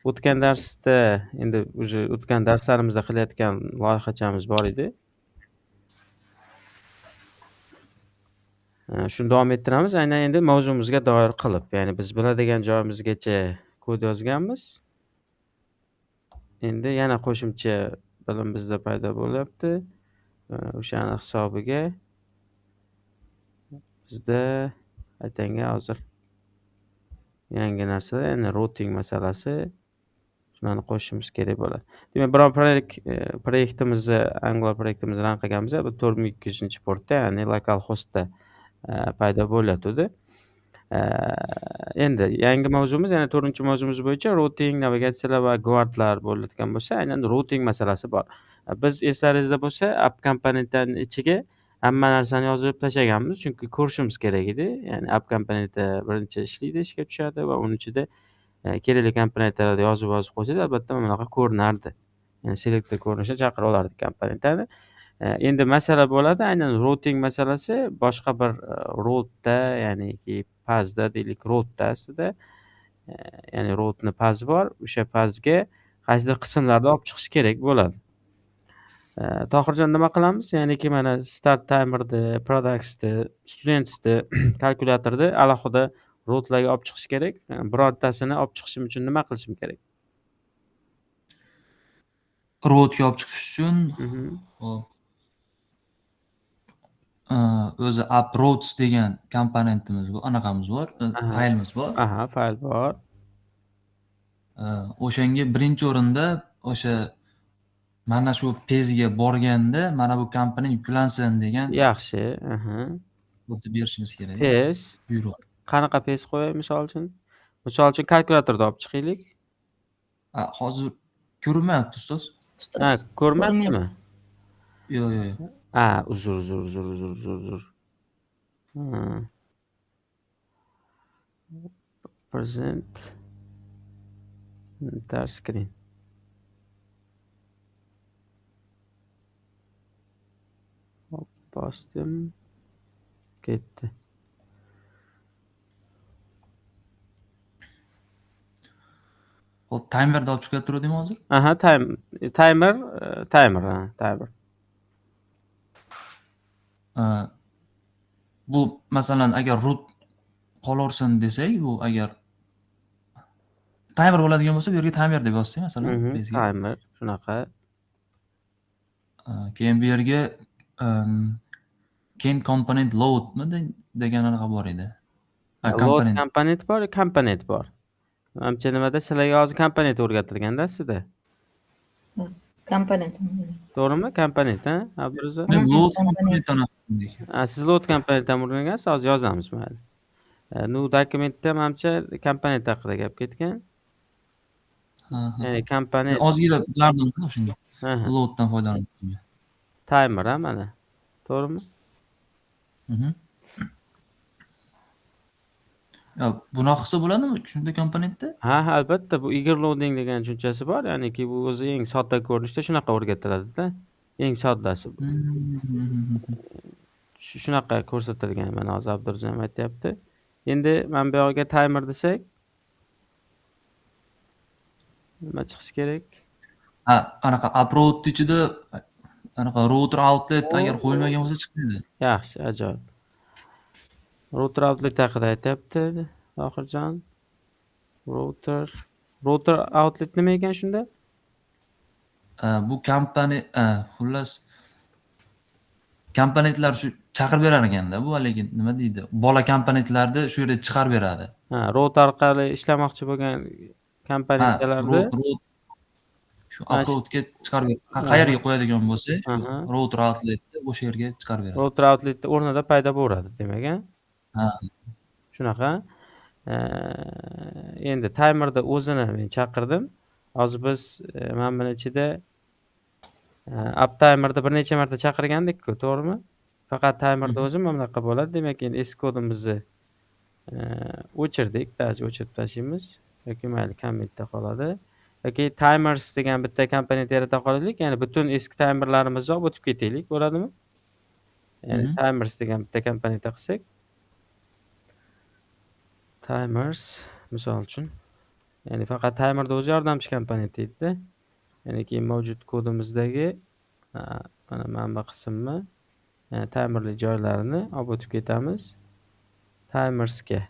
O'tgan darsda endi уже o'tgan darslarimizda qilayotgan loyihachamiz bor edi. Shuni davom ettiramiz. Aynan endi mavzumizga doir qilib, ya'ni biz biladigan joyimizgacha kod yozganmiz. Endi yana qo'shimcha bilim bizda paydo bo'lyapti. O'shani hisobiga bizda aytanga hozir yangi narsalar, ya'ni routing masalasi, shularni qo'shishimiz kerak bo'ladi. Demak, biror proyektimizni, Angular proyektimizni run qilganimizda bu 4200 portda, ya'ni lokal hostda paydo bo'layotgandi. Endi yangi mavzumiz, yana 4-mavzumuz bo'yicha routing, navigatsiyalar va guardlar bo'layotgan bo'lsa, aynan routing masalasi bor. Biz eslaringizda bo'lsa, app komponentlarning ichiga hamma narsani yozib tashlaganmiz, chunki ko'rishimiz kerak edi. Ya'ni app komponenti birinchi ishlaydi, ishga tushadi va uning ichida kerakli komponentlarni yozib qo'ysangiz, albatta mana bunaqa ko'rinardi. Ya'ni selektor ko'rinishida chaqirib olardik komponentlarni. Endi masala bo'ladi, aynan routing masalasi boshqa bir routda, ya'niki pazda deylik, routda aslida, ya'ni routni pazi bor, o'sha pazga qaysidir qismlarni olib chiqish kerak bo'ladi. Tohirjon, nima qilamiz? Ya'niki mana start timerni, productsni, studentsni, kalkulyatorni alohida routlarga olib chiqish kerak. Birortasini olib chiqishim uchun nima qilishim kerak? Routga olib chiqish uchun o'zi uploads degan komponentimiz bor, anaqamiz bor, faylimiz bor. Aha, fayl bor. O'shanga birinchi o'rinda o'sha mana shu pejga borganda mana bu komponent yuklansin degan Yaxshi. o'tib berishimiz kerak. Pej. Buyruq. Qanaqa pej qo'yay misol uchun? Misol uchun kalkulyatorni olib chiqaylik. Hozir ko'rinmayapti ustoz. Ko'rmayaptimi? Yo'q. Uzr. Present enter screen. Bosdim. Ketdi. Hop, timerni olib chiqib turuvdingmi hozir? Aha, timer. Bu masalan agar root qolaversin desak, bu agar timer bo'ladigan bo'lsa, bu yerga timer deb yozsak masalan, timer shunaqa. Keyin bu yerga keyin component loadmi degan anaqa bor edi. Load komponent bor. Menimcha nimada sizlarga hozir komponent o'rgatilganda sizda. Komponent. To'g'rimi? Komponent, ha? Abduruzo? Load komponentdan siz load komponentdan o'rgangansiz, hozir yozamiz mayli. Dokumentda menimcha komponent haqida gap ketgan. Ya'ni komponent ozgina bilardim o'shanga. Loaddan foydalanishni. Timer, mana. To'g'rimi? Bunaqa qilsa bo'ladimi shunda komponentda? Ha, albatta, bu eager loading degan tushunchasi bor, ya'niki bu o'zi eng sodda ko'rinishda shunaqa o'rgatiladi-da. Eng soddasi bu. Shunaqa ko'rsatilgan, mana hozir Abdurzo ham aytayapti. Endi men bu yerga timer desak, nima chiqishi kerak? Anaqa upload ichida anaqa router outlet agar qo'yilmagan bo'lsa chiqmaydi. Yaxshi, ajoyib. Router outlet haqida aytayapti Tohirjon. Router outlet nima ekan shunda? Bu xullas komponentlar shu chaqirib berar ekanda, bu haligi nima deydi? Bola komponentlarni shu yerda chiqarib beradi. Router orqali ishlamoqchi bo'lgan komponentlarni shu uploadga chiqarib beradi. Qayerga qo'yadigan bo'lsa, shu router outletni o'sha yerga chiqarib beradi. Router outletni o'rnida paydo bo'ladi, demak, shunaqa. Endi timerda o'zini men chaqirdim. Hozir biz mana buni ichida app timerda bir necha marta chaqirgandik-ku, to'g'rimi? Faqat timerda o'zi mana bunaqa bo'ladi. Demak, endi eski kodimizni o'chirdik, o'chirib tashlaymiz yoki mayli commentda qoladi. Yoki timers degan bitta komponent yarata qolaylik, ya'ni butun eski timerlarimizni olib o'tib ketaylik, bo'ladimi? Ya'ni timers degan bitta komponentni qilsak, timers misol uchun Ya'ni faqat timerda o'zi yordamchi komponent edi. Ya'ni keyin mavjud kodimizdagi mana manba qismni timerli joylarini olib o'tib ketamiz. Timersga.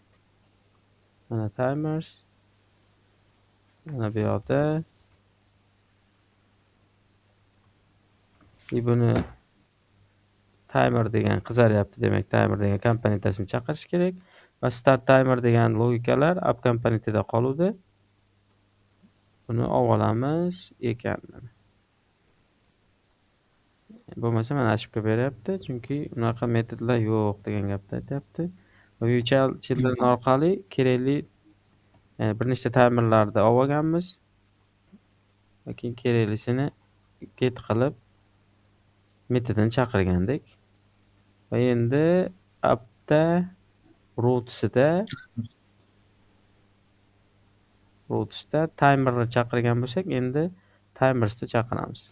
Mana timers. Mana bu yoqda. Buni timer degan qizaryapti, demak timer degan komponentasini chaqirish kerak va start timer degan logikalar app komponentida qoluvdi. Buni olamiz ekanini. Bo'lmasa mana ошибка beryapti, chunki unaqa metodlar yo'q degan gapni aytyapti. Virtual children orqali kerakli bir nechta timerlarni olganmiz. Keyin keraklisini get qilib metodini chaqirgandik. Va endi appda roots'da timerni chaqirgan bo'lsak, endi timersni chaqiramiz.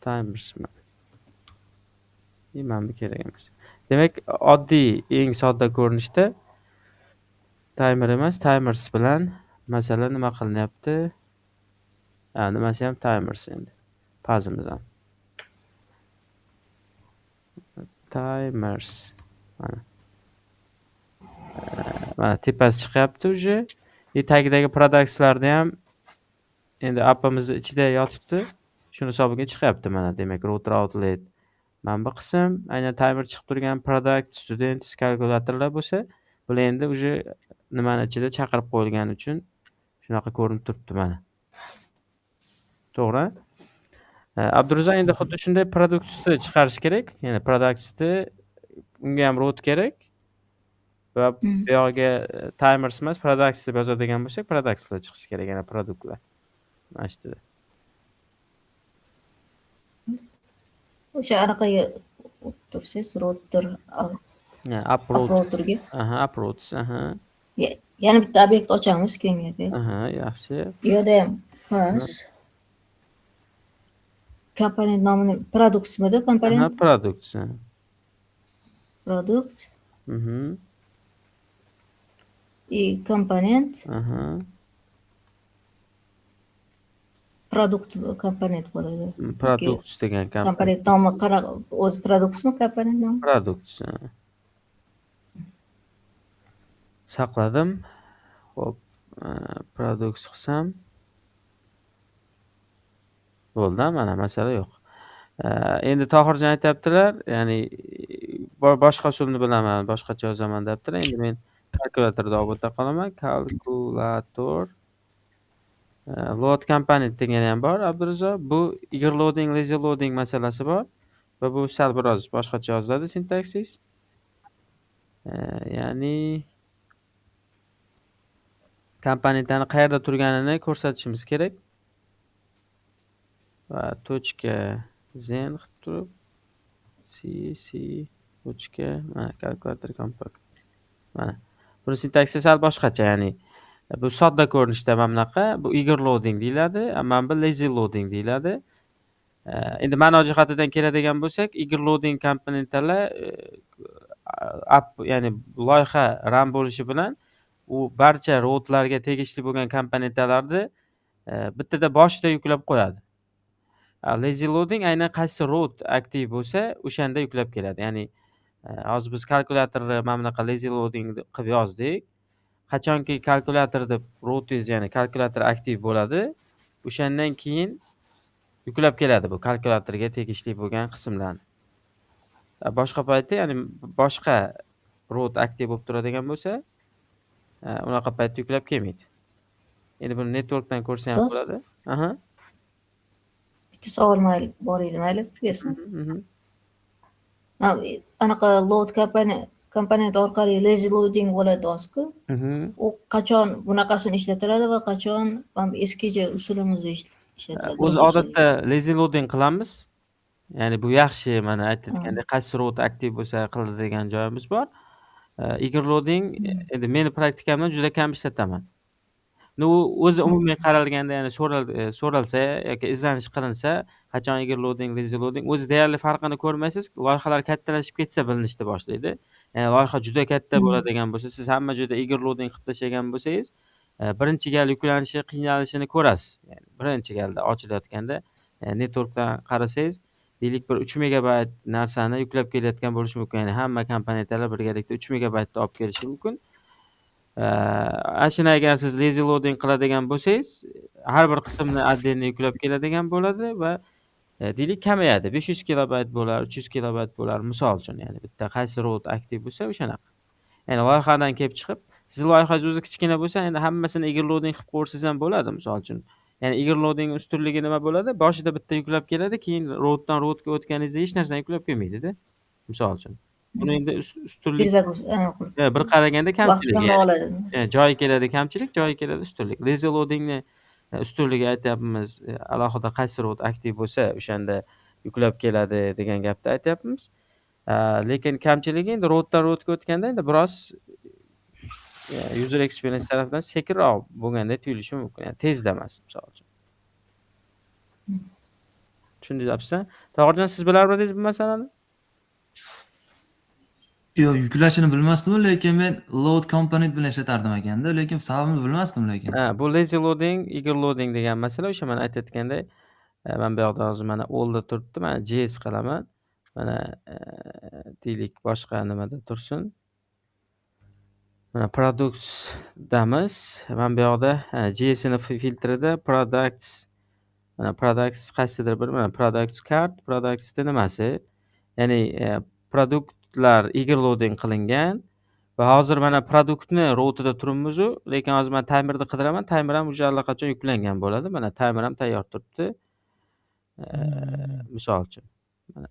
Timers mana bu kerak emas. Demak, oddiy eng sodda ko'rinishda timer emas, timers bilan masala nima qilinyapti? Nimasi ham timers endi. Pazimiz ham. Timers. Mana tepasi chiqyapti uje. Tagidagi products'larni ham endi appimizni ichida yotibdi. Shuni hisobiga chiqyapti mana. Demak, router outlet mana bu qism, aynan timer chiqib turgan product, students, kalkulyatorlar bo'lsa, bular endi uje nimani ichida chaqirib qo'yilgani uchun shunaqa ko'rinib turibdi mana. To'g'ri? Abdurazo endi xuddi shunday products'ni chiqarish kerak. Ya'ni products'ni unga ham root kerak. Va bu yog'iga timers emas, products deb yozadigan bo'lsak, products'lar chiqishi kerak, yana produktlar. Mana shu yerda. O'sha orqaga tursiz, router App root. routerga. App roots, Yana bitta obyekt ochamiz keyingi. Yaxshi. Bu yerda ham pas. Komponent nomini productsmidi komponent? Products. Product. Komponent. Produkt komponent bo'ladi. Products degan komponent nomi o'zi productsmi komponent nomi? Products. Saqladim. Xo'p, products qilsam bo'ldi, mana masala yo'q. Endi Tohirjon aytibdilar, ya'ni boshqa usulni bilaman, boshqacha yozaman debdilar. Endi men kalkulyatorda olib o'ta qolaman. Kalkulator load komponent degani ham bor, Abdurazo. Bu eager loading, lazy loading masalasi bor va bu sal biroz boshqacha yoziladi sintaksis. Ya'ni komponentlarni qayerda turganini ko'rsatishimiz kerak. Va tochka zen qilib turib c tochka mana kalkulyator komponent. Mana buni sintaksi sal boshqacha, ya'ni bu sodda ko'rinishda mana bunaqa, bu eager loading deyiladi, mana bu lazy loading deyiladi. Endi ma'no jihatidan keladigan bo'lsak, eager loading komponentlar app, ya'ni loyiha run bo'lishi bilan u barcha rootlarga tegishli bo'lgan komponentlarni bittada boshida yuklab qo'yadi. Lazy loading aynan qaysi root aktiv bo'lsa, o'shanda yuklab keladi. Ya'ni hozir biz kalkulyatorni mana bunaqa lazy loading qilib yozdik. Qachonki kalkulyator deb rootingiz, ya'ni kalkulyator aktiv bo'ladi, o'shandan keyin yuklab keladi bu kalkulyatorga tegishli bo'lgan qismlarni. Boshqa paytda, ya'ni boshqa root aktiv bo'lib turadigan bo'lsa, unaqa paytda yuklab kelmaydi. Endi buni networkdan ko'rsa ham bo'ladi. Bitta savol bor edi, mayli bersin. Anaqa load komponent orqali lazy loading bo'ladi hozir-ku. U qachon bunaqasini ishlatiladi va qachon eskicha usulimizni ishlatiladi? O'zi odatda lazy loading qilamiz. Ya'ni bu yaxshi, mana aytayotgandek qaysi root aktiv bo'lsa qiladigan joyimiz bor. Eager loading endi meni praktikamda juda kam ishlataman. O'zi umumiy qaralganda, ya'ni so'ralsa yoki izlanish qilinsa, qachon eager loading, lazy loading o'zi deyarli farqini ko'rmaysiz. Loyihalar kattalashib ketsa bilinishni boshlaydi. Ya'ni loyiha juda katta bo'ladigan bo'lsa, siz hamma joyda eager loading qilib tashlagan bo'lsangiz, birinchi gal yuklanishi qiynalishini ko'rasiz. Ya'ni birinchi galda ochilayotganda networkdan qarasangiz, deylik bir 3 megabayt narsani yuklab kelayotgan bo'lishi mumkin. Ya'ni hamma komponentlar birgalikda 3 megabaytni olib kelishi mumkin. Ana shuni agar siz lazy loading qiladigan bo'lsangiz, har bir qismni отдельно yuklab keladigan bo'ladi va deylik kamayadi. 500 kilobayt bo'lar, 300 kilobayt bo'lar, misol uchun. Ya'ni bitta qaysi root aktiv bo'lsa o'shanaqa. Ya'ni loyihadan kelib chiqib, siz loyihangiz o'zi kichkina bo'lsa, endi hammasini eager loading qilib qo'ysangiz ham bo'ladi, misol uchun. Ya'ni eager loading ustunligi nima bo'ladi? Boshida bitta yuklab keladi, keyin rootdan rootga o'tganingizda hech narsani yuklab kelmaydi-da, misol uchun. Buni endi ustunlik bir qaraganda kamchilik. Vaqtini oladi. Joyi keladi kamchilik, joyi keladi ustunlik. Lazy loadingni ustunligi aytyapmiz, alohida qaysi root aktiv bo'lsa, o'shanda yuklab keladi degan gapni aytyapmiz. Lekin kamchiligi endi rootdan rootga o'tganda endi biroz user experience tarafdan sekinroq bo'lgandek tuyulishi mumkin. Ya'ni tezda emas, misol uchun. Tushundingizmi? Tohirjon, siz bilarmidingiz bu masalani? Yo'q, yuklashini bilmasdim, lekin men load component bilan ishlatardim ekanda, lekin sababini bilmasdim lekin. Bu lazy loading, eager loading degan masala o'sha men aytayotganday, men bu yoqda hozir mana allda turibdi, mana JS qilaman. Mana deylik boshqa nimada tursin. Mana productsdamiz. Men bu yoqda JS'ni filtrida products, mana products qaysidir bir, mana products card, products nimasi? Ya'ni produktlar eager loading qilingan va hozir mana produktni rootida turibmiz-u, lekin hozir men timerni qidiraman, timer ham уже allaqachon yuklangan bo'ladi. Mana timer ham tayyor turibdi. Misol uchun. Mana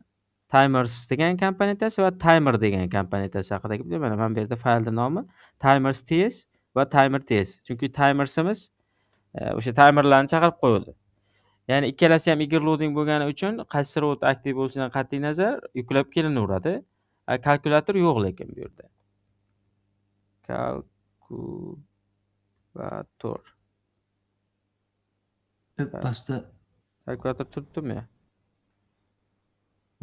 timers degan komponentasi va timer degan komponentasi haqida gap. Mana men bu yerda faylning nomi timers.ts va timer.ts. Chunki timersimiz o'sha timerlarni chaqirib qo'yildi. Ya'ni ikkalasi ham eager loading bo'lgani uchun qaysi root aktiv bo'lishidan qat'iy nazar yuklab kelinaveradi. Kalkulyator yo'q lekin bu yerda. Kalkulator. Pastda kalkulyator turibdimi?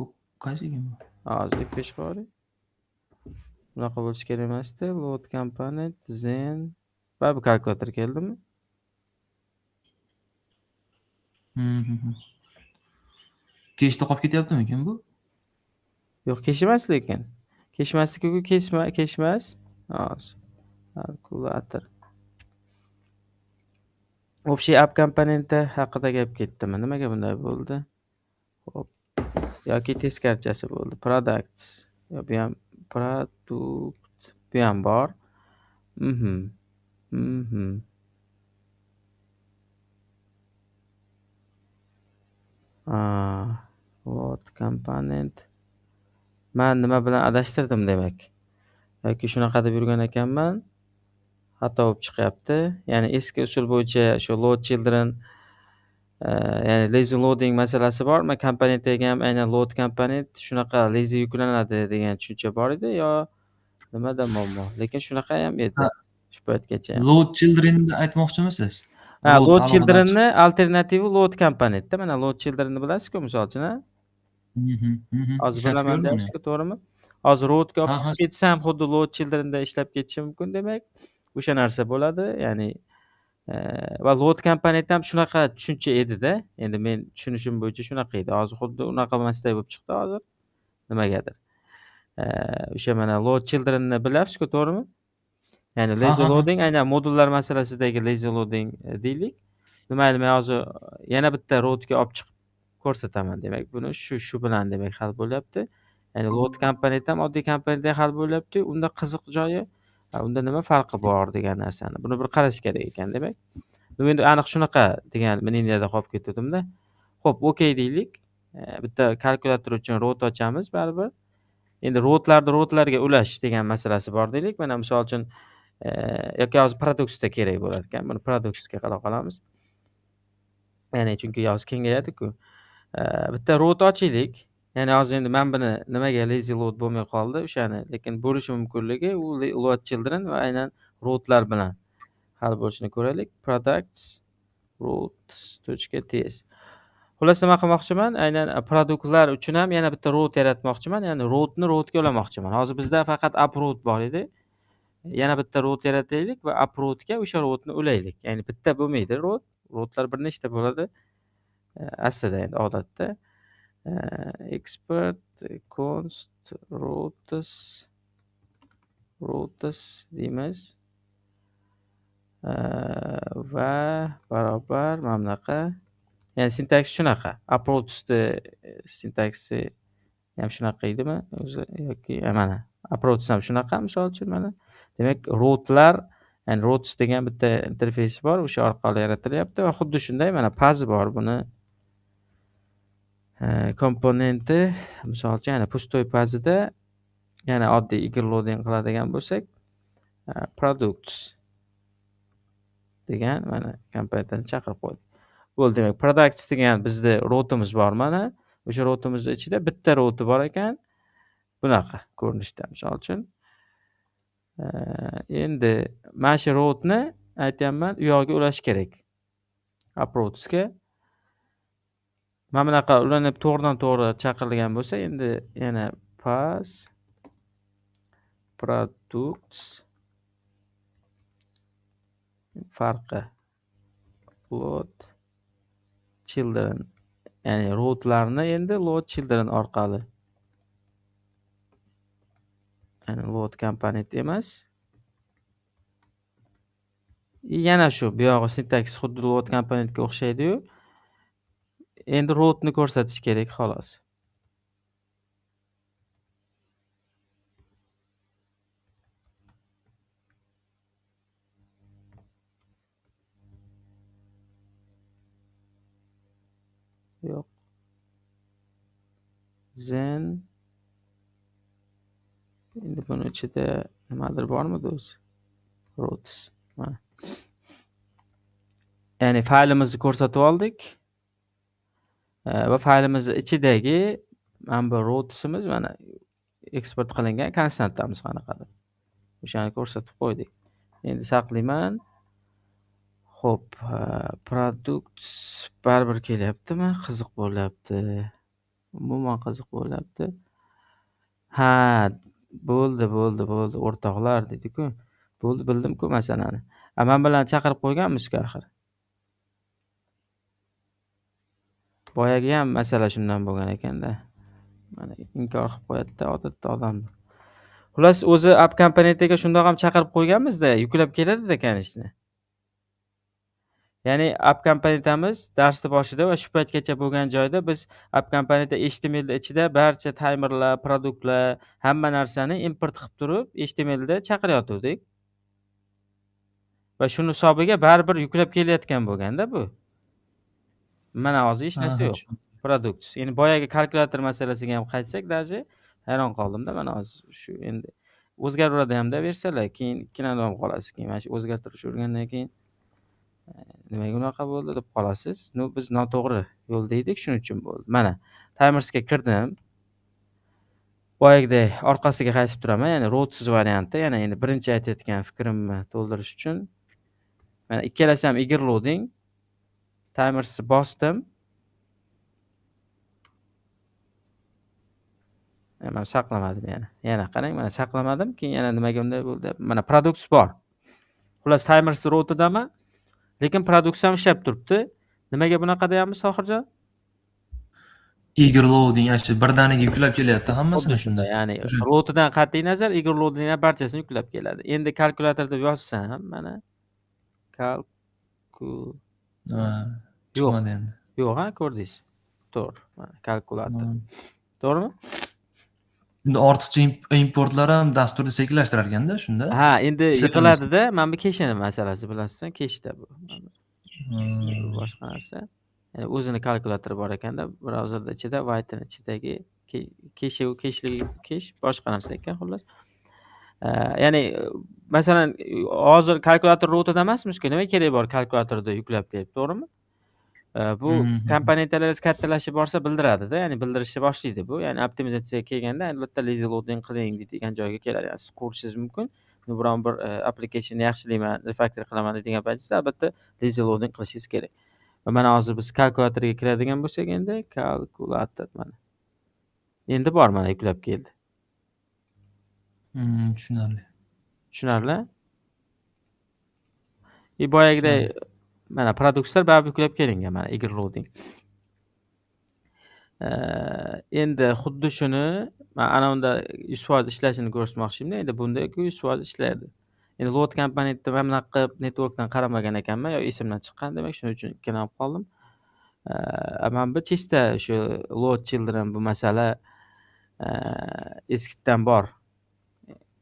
bu qaysi ekan bu? Hozir pesh qo'ying. Bunaqa bo'lishi kerak emasdi. Load component, Zen. Va bu kalkulyator keldimi? Kechda qolib ketyaptimi ekan bu? Yo'q, kechmas lekin. Kechmasligi-ku kechmas. Hozir. Kalkulyator. Общий app komponenti haqida gap ketdimi? Nimaga bunday bo'ldi? Xo'p. Yoki teskarchasi bo'ldi. Products. Bu ham produkt. Bu ham bor. Load component. Men nima bilan adashtirdim demak. Yoki shunaqa deb yurgan ekanman. Xato bo'lib chiqyapti. Ya'ni eski usul bo'yicha shu load children, ya'ni lazy loading masalasi bormi? Komponentga ham aynan load component shunaqa lazy yuklanadi degan tushuncha bor edi yo nimada muammo? Lekin shunaqa ham edi shu paytgacha. Load childrenni aytmoqchimisiz? Load childrenni alternativi load komponentda. Mana load childrenni bilasizku, misol uchun, ha? Hozir bilaman deyapsiz-ku, to'g'rimi? Hozir rootga olib ketsam, xuddi load childrenda ishlab ketishi mumkin demak. O'sha narsa bo'ladi. Ya'ni va load komponent ham shunaqa tushuncha edi-da. Endi men tushunishim bo'yicha shunaqa edi. Hozir xuddi unaqa emasday bo'lib chiqdi hozir. Nimagadir. O'sha mana load childrenni bilasizku, to'g'rimi? Ya'ni lazy loading aynan modullar masalasidagi lazy loading deylik. Mayli, men hozir yana bitta rootga olib chiqib ko'rsataman demak. Buni shu bilan demak hal bo'lyapti. Ya'ni load komponent ham oddiy komponentdek hal bo'lyapti. Unda qiziq joyi, unda nima farqi bor degan narsani. Buni bir qarash kerak ekan demak. Endi aniq shunaqa degan miniyada qolib ketdim-da. Xo'p, okey deylik. Bitta kalkulyator uchun root ochamiz baribir. Endi rootlarga ulash degan masalasi bor deylik. Mana misol uchun yoki hozir productsda kerak bo'lar ekan. Buni productsga qarab qolamiz. Ya'ni chunki hozir kengayadi-ku. Bitta root ochaylik. Ya'ni hozir endi men buni nimaga lazy load bo'lmay qoldi o'shani, lekin bo'lishi mumkinligi u load children va aynan rootlar bilan hal bo'lishini ko'raylik. Products root.ts. Xullas nima qilmoqchiman? Aynan produktlar uchun ham yana bitta root yaratmoqchiman. Ya'ni rootni rootga ulamoqchiman. Hozir bizda faqat app root bor edi. yana bitta root yarataylik va uprootga o'sha rootni ulaylik. Ya'ni bitta bo'lmaydi root. Rootlar bir nechta bo'ladi. Aslida endi odatda expert const routes deymiz. Va barobar mana bunaqa. Ya'ni sintaks shunaqa. Uproots'ni sintaksi ham shunaqa edimi o'zi yoki mana uproots ham shunaqa misol uchun mana. Demak, rootlar, ya'ni routes degan bitta interfeysi bor, o'sha orqali yaratilyapti va xuddi shunday mana pazi bor buni. Komponenti misol uchun yana pustoy pazida yana oddiy eager loading qiladigan bo'lsak, products degan mana komponentni chaqirib qo'ydik. Bo'ldi. Demak, products degan bizda rootimiz bor mana. O'sha rootimizni ichida bitta rooti bor ekan. Bunaqa ko'rinishda misol uchun. Endi mana shu rootni aytayapman, u yoqqa ulash kerak. Uproots'ga. Mana bunaqa ulanib to'g'ridan-to'g'ri chaqirilgan bo'lsa, endi yana pass products farqi load children, ya'ni rootlarni endi load children orqali, ya'ni load komponent emas. Yana shu bu yog'i sintaks xuddi load komponentga o'xshaydi-yu. Endi rootni ko'rsatish kerak xolos. Yo'q. Then endi buni ichida nimadir bormidi o'zi? Routes. Mana. Ya'ni faylimizni ko'rsatib oldik. Va faylimizning ichidagi mana bu rootesimiz mana eksport qilingan konstantamiz qanaqadir. O'shani ko'rsatib qo'ydik. Endi saqlayman. Xo'p, products baribir kelyaptimi? Qiziq bo'lyapti. Umuman qiziq bo'lyapti. Ha, bo'ldi. O'rtoqlar dedi-ku. Bo'ldi, bildim-ku masalani. Men bilan chaqirib qo'yganmiz-ku axir. Boyagi ham masala shundan bo'lgan ekan-da. Mana inkor qilib qo'yadi-da odatda odamni. Xullas, o'zi app komponentiga shundoq ham chaqirib qo'yganmiz-da, yuklab keladi-da kanishni. Ya'ni app komponentamiz darsni boshida va shu paytgacha bo'lgan joyda biz app komponenti HTML ichida barcha timerlar, produktlar, hamma narsani import qilib turib, HTML da chaqirayotgandik. Va shuni hisobiga baribir yuklab kelayotgan bo'lganda bu. Mana hozir hech narsa yo'q. Products. Ya'ni boyagi kalkulyator masalasiga ham qaytsak, daji hayron qoldim-da. Mana hozir shu endi o'zgaradi hamda versiyalar, keyin ikkilanib qolasiz. Keyin mana shu o'zgartirish urgandan keyin nimaga unaqa bo'ldi deb qolasiz. Biz noto'g'ri yo'lda edik, shuning uchun bo'ldi. Mana timersga kirdim. Boyagidek orqasiga qaytib turaman, ya'ni roadsiz variantda. Yana endi birinchi aytayotgan fikrimni to'ldirish uchun mana ikkalasi ham eager loading. Timersni bosdim. Mana saqlamadim yana. Yana qarang, mana saqlamadim, keyin yana nimaga unday bo'ldi? Mana products bor. Xullas timers ro'tidaman, lekin products ham ishlab turibdi. Nimaga bunaqa deyapmiz Tohirjon? Eager loading ashi birdaniga yuklab kelyapti hammasini shunda. Ya'ni ro'tidan qat'iy nazar eager loading barchasini yuklab keladi. Endi kalkulyatorda yozsam, mana chiqmadi endi. Yo'q, ha, ko'rdingiz. To'g'ri. Mana kalkulyator. To'g'rimi? Endi ortiqcha importlar ham dasturni sekinlashtirar ekanda shunda. Ha, endi yig'iladi-da, mana bu keshini masalasi bilasizmi? Keshda bu. Boshqa narsa. Ya'ni o'zini kalkulyatori bor ekanda, brauzerda ichida, white'ning ichidagi kesh boshqa narsa ekan xullas. Ya'ni masalan, hozir kalkulyator ro'tida emasmiz-ku, nima kerak bor kalkulyatorda yuklab kelib, to'g'rimi? Bu komponentlaringiz kattalashib borsa bildiradi-da, ya'ni bildirishni boshlaydi bu. Ya'ni optimizatsiyaga kelganda albatta lazy loading qiling degan joyga keladi. Ya'ni siz qurishingiz mumkin. Biron bir applikasiyonni yaxshilayman, refactor qilaman degan paytingizda albatta lazy loading qilishingiz kerak. Va mana hozir biz kalkulyatorga kiradigan bo'lsak, endi kalkulyator mana. Endi bor, mana yuklab keldi. Tushunarli. Tushunarli? Boyagiday mana produktlar baribir yuklab kelingan mana eager loading. Endi xuddi shuni men ana unda 100% ishlashini ko'rsatmoqchimda. Endi bunda 100% ishlaydi. Endi load komponentni men bunaqa qilib networkdan qaramagan ekanman, yo esimdan chiqqan, demak shuning uchun ikkilanib qoldim. Men bu chista shu load children bu masala eskidan bor.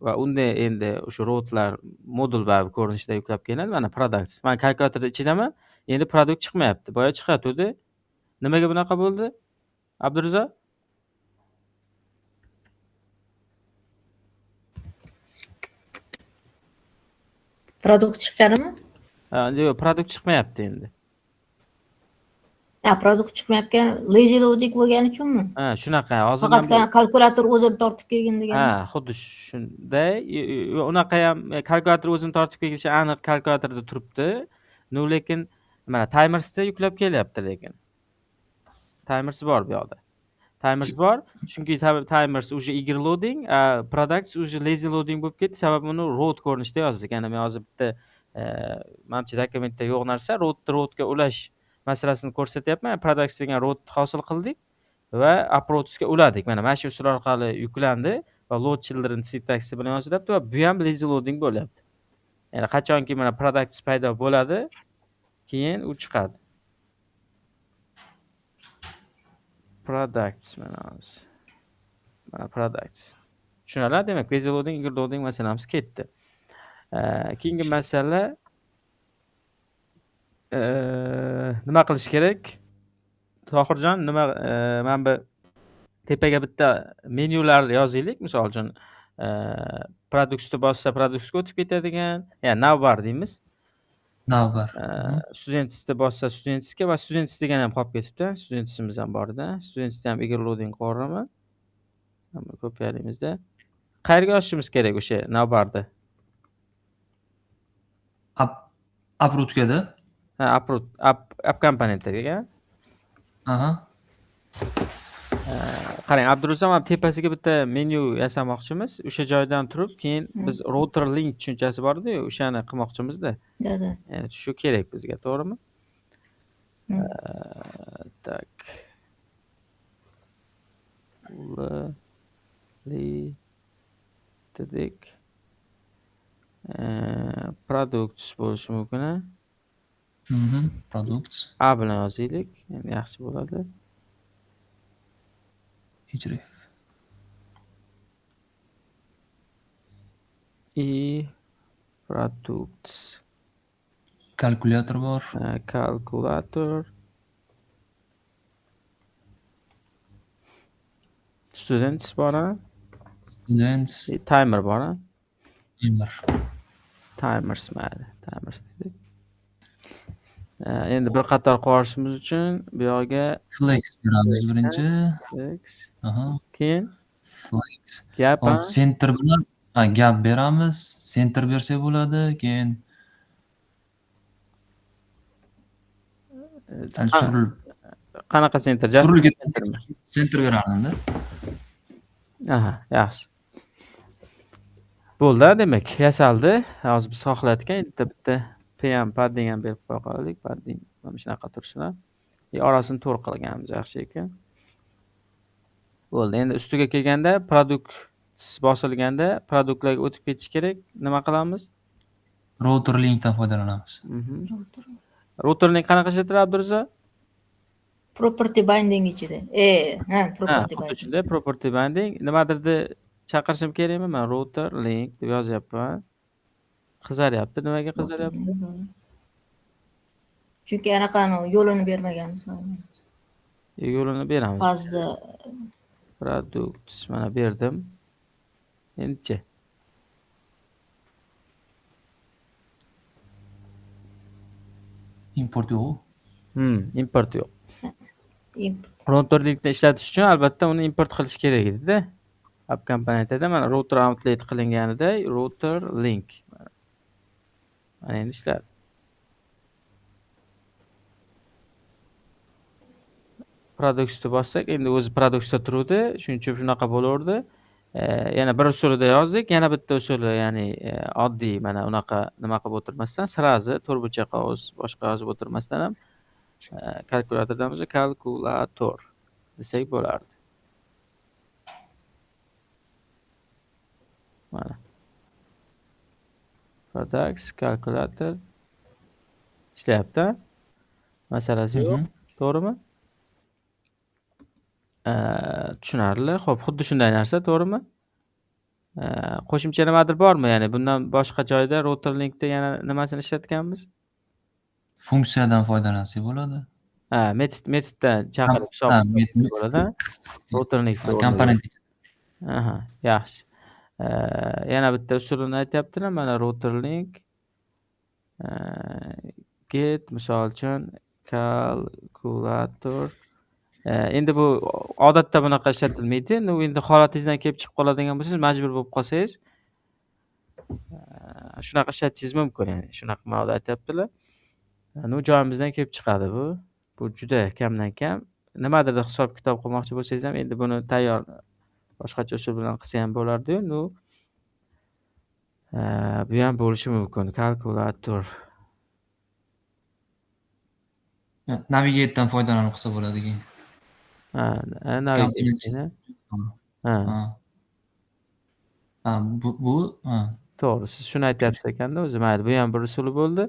Va unda endi o'sha routlar modul baribir ko'rinishida yuklab kelinadi. Mana products. Men kalkulyatorda ichidaman. Endi produkt chiqmayapti. Boya chiqatuvdi. Nimaga bunaqa bo'ldi? Abdurazo? Produkt chiqqanimi? Yo'q, produkt chiqmayapti endi. Produkt chiqmayotgan lazy loading bo'lgani uchunmi? Shunaqa. Hozir Faqat kalkulyator o'zini tortib kelgan degan. xuddi shunday. Unaqa ham kalkulyator o'zini tortib kelishi aniq kalkulyatorda turibdi. Lekin mana timersda yuklab kelyapti lekin. Timers bor bu yoqda. Timers bor. Chunki timers уже eager loading, products уже lazy loading bo'lib ketdi. Sababi uni road ko'rinishida yozdik. Ya'ni men hozir bitta menimcha dokumentda yo'q narsa roadga ulash masalasini ko'rsatyapman. Products degan roadni hosil qildik va approachga uladik. Mana shu usul orqali yuklandi va load children syntaxi bilan yozilyapti va bu ham lazy loading bo'lyapti. Ya'ni qachonki mana products paydo bo'ladi, keyin u chiqadi. Products mana products. Tushunarli? Demak, lazy loading, eager loading masalamiz ketdi. Keyingi masala nima qilish kerak? Tohirjon, men bu tepaga bitta menyular yozaylik. Misol uchun, productsni bossa productsga o'tib ketadigan, ya'ni navbar deymiz. Navbar. Studentsni bossa studentsga va students degan ham qolib ketibdi. Studentsimiz ham bor-da. Studentsni ham eager loading qo'yiraman. Hamma ko'paylaymizda. Qayerga yozishimiz kerak o'sha navbarni? Uprootgada. Uproot, up komponentlarga. Qarang, Abduruzam ham tepasiga bitta menyu yasamoqchimiz. O'sha joydan turib, keyin biz router link tushunchasi bor-ku, o'shani qilmoqchimiz-da. Ya'ni shu kerak bizga, to'g'rimi? Tak. Dedik. Products bo'lishi mumkin. Products. A bilan yozaylik, endi yaxshi bo'ladi. Href. Products. Kalkulyator bor. Kalkulyator. Students bor. Students. Timer bor. Timers mayli. Timers dedik. Endi bir qator qo'yishimiz uchun bu yoqga flex beramiz birinchi. Flex. Keyin flex. Gap. Center bilan gap beramiz. Center bersak bo'ladi. Keyin qanaqa center? Center berardim-da. Yaxshi. Bo'ldi, demak, yasaldi. Hozir biz xohlayotgan bitta PM padding ham berib qo'ya qolaylik. Padding mana shunaqa tursin. Orasini to'g'ri qilganmiz, yaxshi ekan. Bo'ldi. Endi ustiga kelganda produkt bosilganda produktlarga o'tib ketish kerak. Nima qilamiz? Router linkdan foydalanamiz. Router link qanaqa ishlatiladi, Abdurazo? Property binding ichida. Property binding. Property binding. Nimadirni chaqirishim kerakmi? Men router link deb yozyapman. Qizaryapti. Nimaga qizaryapti? Chunki anaqani yo'lini bermaganmiz. Yo'lini beramiz. Fazda Products mana berdim. Endi-chi. Import yo'q. Import yo'q. Router linkni ishlatish uchun albatta uni import qilish kerak edi-da. App komponentida mana router outlet qilinganida router link. Mana endi ishladi. Productsni bossak, endi o'zi productsda turuvdi, shuning uchun shunaqa bo'lardi. Yana bir usulida yozdik. Yana bitta usuli, ya'ni oddiy mana unaqa nima qilib o'tirmasdan srazi turbucha qog'oz boshqa yozib o'tirmasdan ham kalkulyatordan bo'lsa kalkulator desak bo'lardi. Mana. Products kalkulator ishlayapti. Masalasi yo'q. To'g'rimi? Tushunarli. Xo'p, xuddi shunday narsa, to'g'rimi? Qo'shimcha nimadir bormi? Ya'ni bundan boshqa joyda router linkda yana nimasini ishlatganmiz? Funksiyadan foydalansak bo'ladi. Metoddan chaqirib hisob bo'ladi. Router linkda komponent. Aha, yaxshi. Yana bitta usulini aytyaptilar. Mana router link get misol uchun kalkulator. Endi bu odatda bunaqa ishlatilmaydi. Endi holatingizdan kelib chiqib qoladigan bo'lsangiz, majbur bo'lib qolsangiz, shunaqa ishlatishingiz mumkin, ya'ni shunaqa ma'noda aytyaptilar. Joyimizdan kelib chiqadi bu. Bu juda kamdan kam. Nimadir hisob kitob qilmoqchi bo'lsangiz ham endi buni tayyor boshqacha usul bilan qilsa ham bo'lardi-yu. Bu ham bo'lishi mumkin. Kalkulator. Navigate'dan foydalanib qilsa bo'ladi keyin. Navigate. Bu to'g'ri. Siz shuni aytyapsiz ekanda o'zi. Mayli, bu ham bir usuli bo'ldi.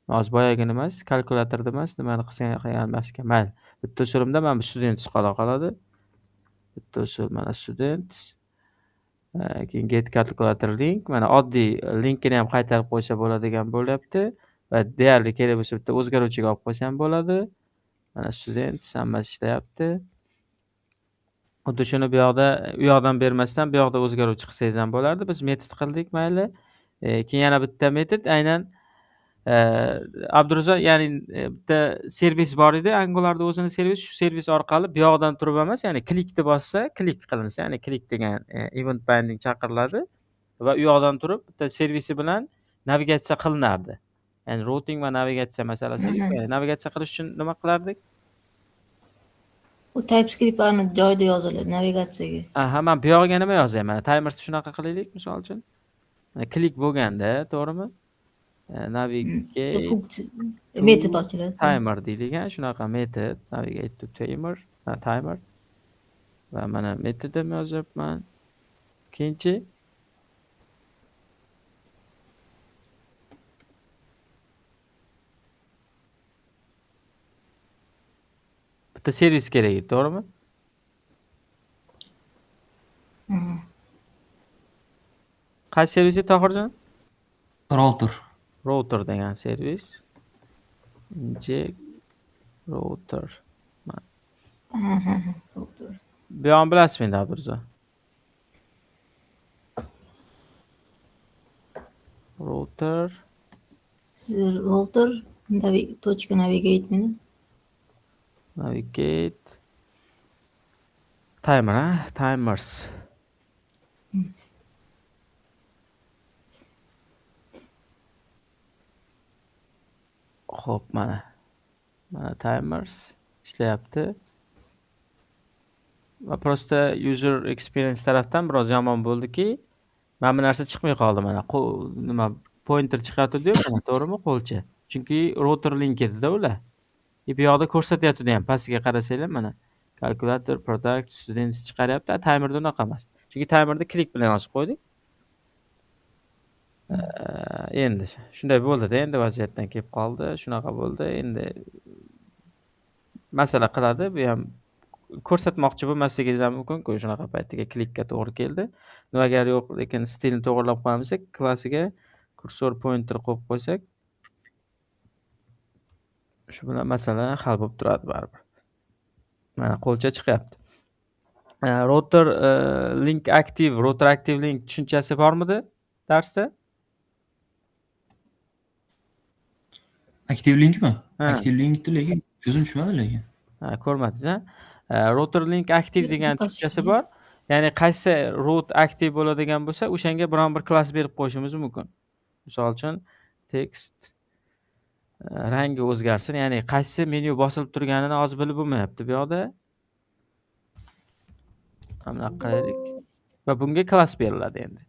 Hozir boyagini emas, kalkulatorda emas, nimani qilgan emas ekan. Mayli. Bitta usulimda mana bu student qoladi. Bitta usul mana student. Keyin get calculator link. Mana oddiy linkini ham qaytarib qo'ysa bo'ladigan bo'lyapti. Va deyarli kerak bo'lsa bitta o'zgaruvchiga olib qo'ysa ham bo'ladi. Mana student hammasi ishlayapti. Xuddi shuni bu yoqdan bermasdan bu yoqda o'zgaruvchi qilsangiz ham bo'lardi. Biz metod qildik, mayli. Keyin yana bitta metod aynan Abdurazzoq, ya'ni bitta servis bor edi, Angular'da o'zini servis, shu servis orqali bu yoqdan turib emas, ya'ni klikni bossa, klik qilinsa, ya'ni klik degan event binding chaqiriladi va u yoqdan turib bitta servisi bilan navigatsiya qilinardi. Ya'ni routing va navigatsiya masalasi. Navigatsiya qilish uchun nima qilardik? U TypeScript ani joyida yoziladi navigatsiyaga. Men bu yog'iga nima yozay? Mana timersni shunaqa qilaylik, misol uchun. Klik bo'lganda, to'g'rimi? Navigate metod ochiladi. Timer deylik, shunaqa metod navigate to timer, timer. Va mana metodim yozibman. Keyinchi bitta servis kerak edi, to'g'rimi? Qaysi servis edi, Tohirjon? Router degan servis. Inject router. Router. Bu yo'qni bilasizmi endi, Abdurazzoq? Router. Router navigate meni. Navigate. Timer, timers. Xo'p, mana timers ishlayapti. Va prosta user experience tarafdan biroz yomon bo'ldiki, mana bu narsa chiqmay qoldi. Mana nima pointer chiqardi-yu, mana to'g'rimi, qo'lcha. Chunki router link edi-da ular. Bu yoqda ko'rsatyapti ham, pastga qarasanglar mana calculator product students chiqaryapti. Timerda unaqa emas. Chunki timerda klik bilan yozib qo'ydik. Endi shunday bo'ldi-da, endi vaziyatdan kelib qoldi. Shunaqa bo'ldi. Endi masala qiladi. Bu ham ko'rsatmoqchi bo'lmasligingiz ham mumkin-ku, shunaqa paytga klikka to'g'ri keldi. Agar yo'q, lekin stilni to'g'rilab qo'yamisak, klassiga kursor pointer qo'yib qo'ysak, shu bilan masala hal bo'lib turadi baribir. Mana qo'lcha chiqyapti. Router link active, router active link tushunchasi bormidi darsda? Active linkmi? Active linkni lekin ko'zim tushmadi lekin. Ko'rmadingiz-a? Router link active degan tushunchasi bor. Ya'ni qaysi root active bo'ladigan bo'lsa, o'shanga biron bir klass berib qo'yishimiz mumkin. Misol uchun text rangi o'zgarsin, ya'ni qaysi menu bosilib turganini hozir bilib bo'lmayapti bu yoqda. Mana qilaylik. va bunga klass beriladi endi.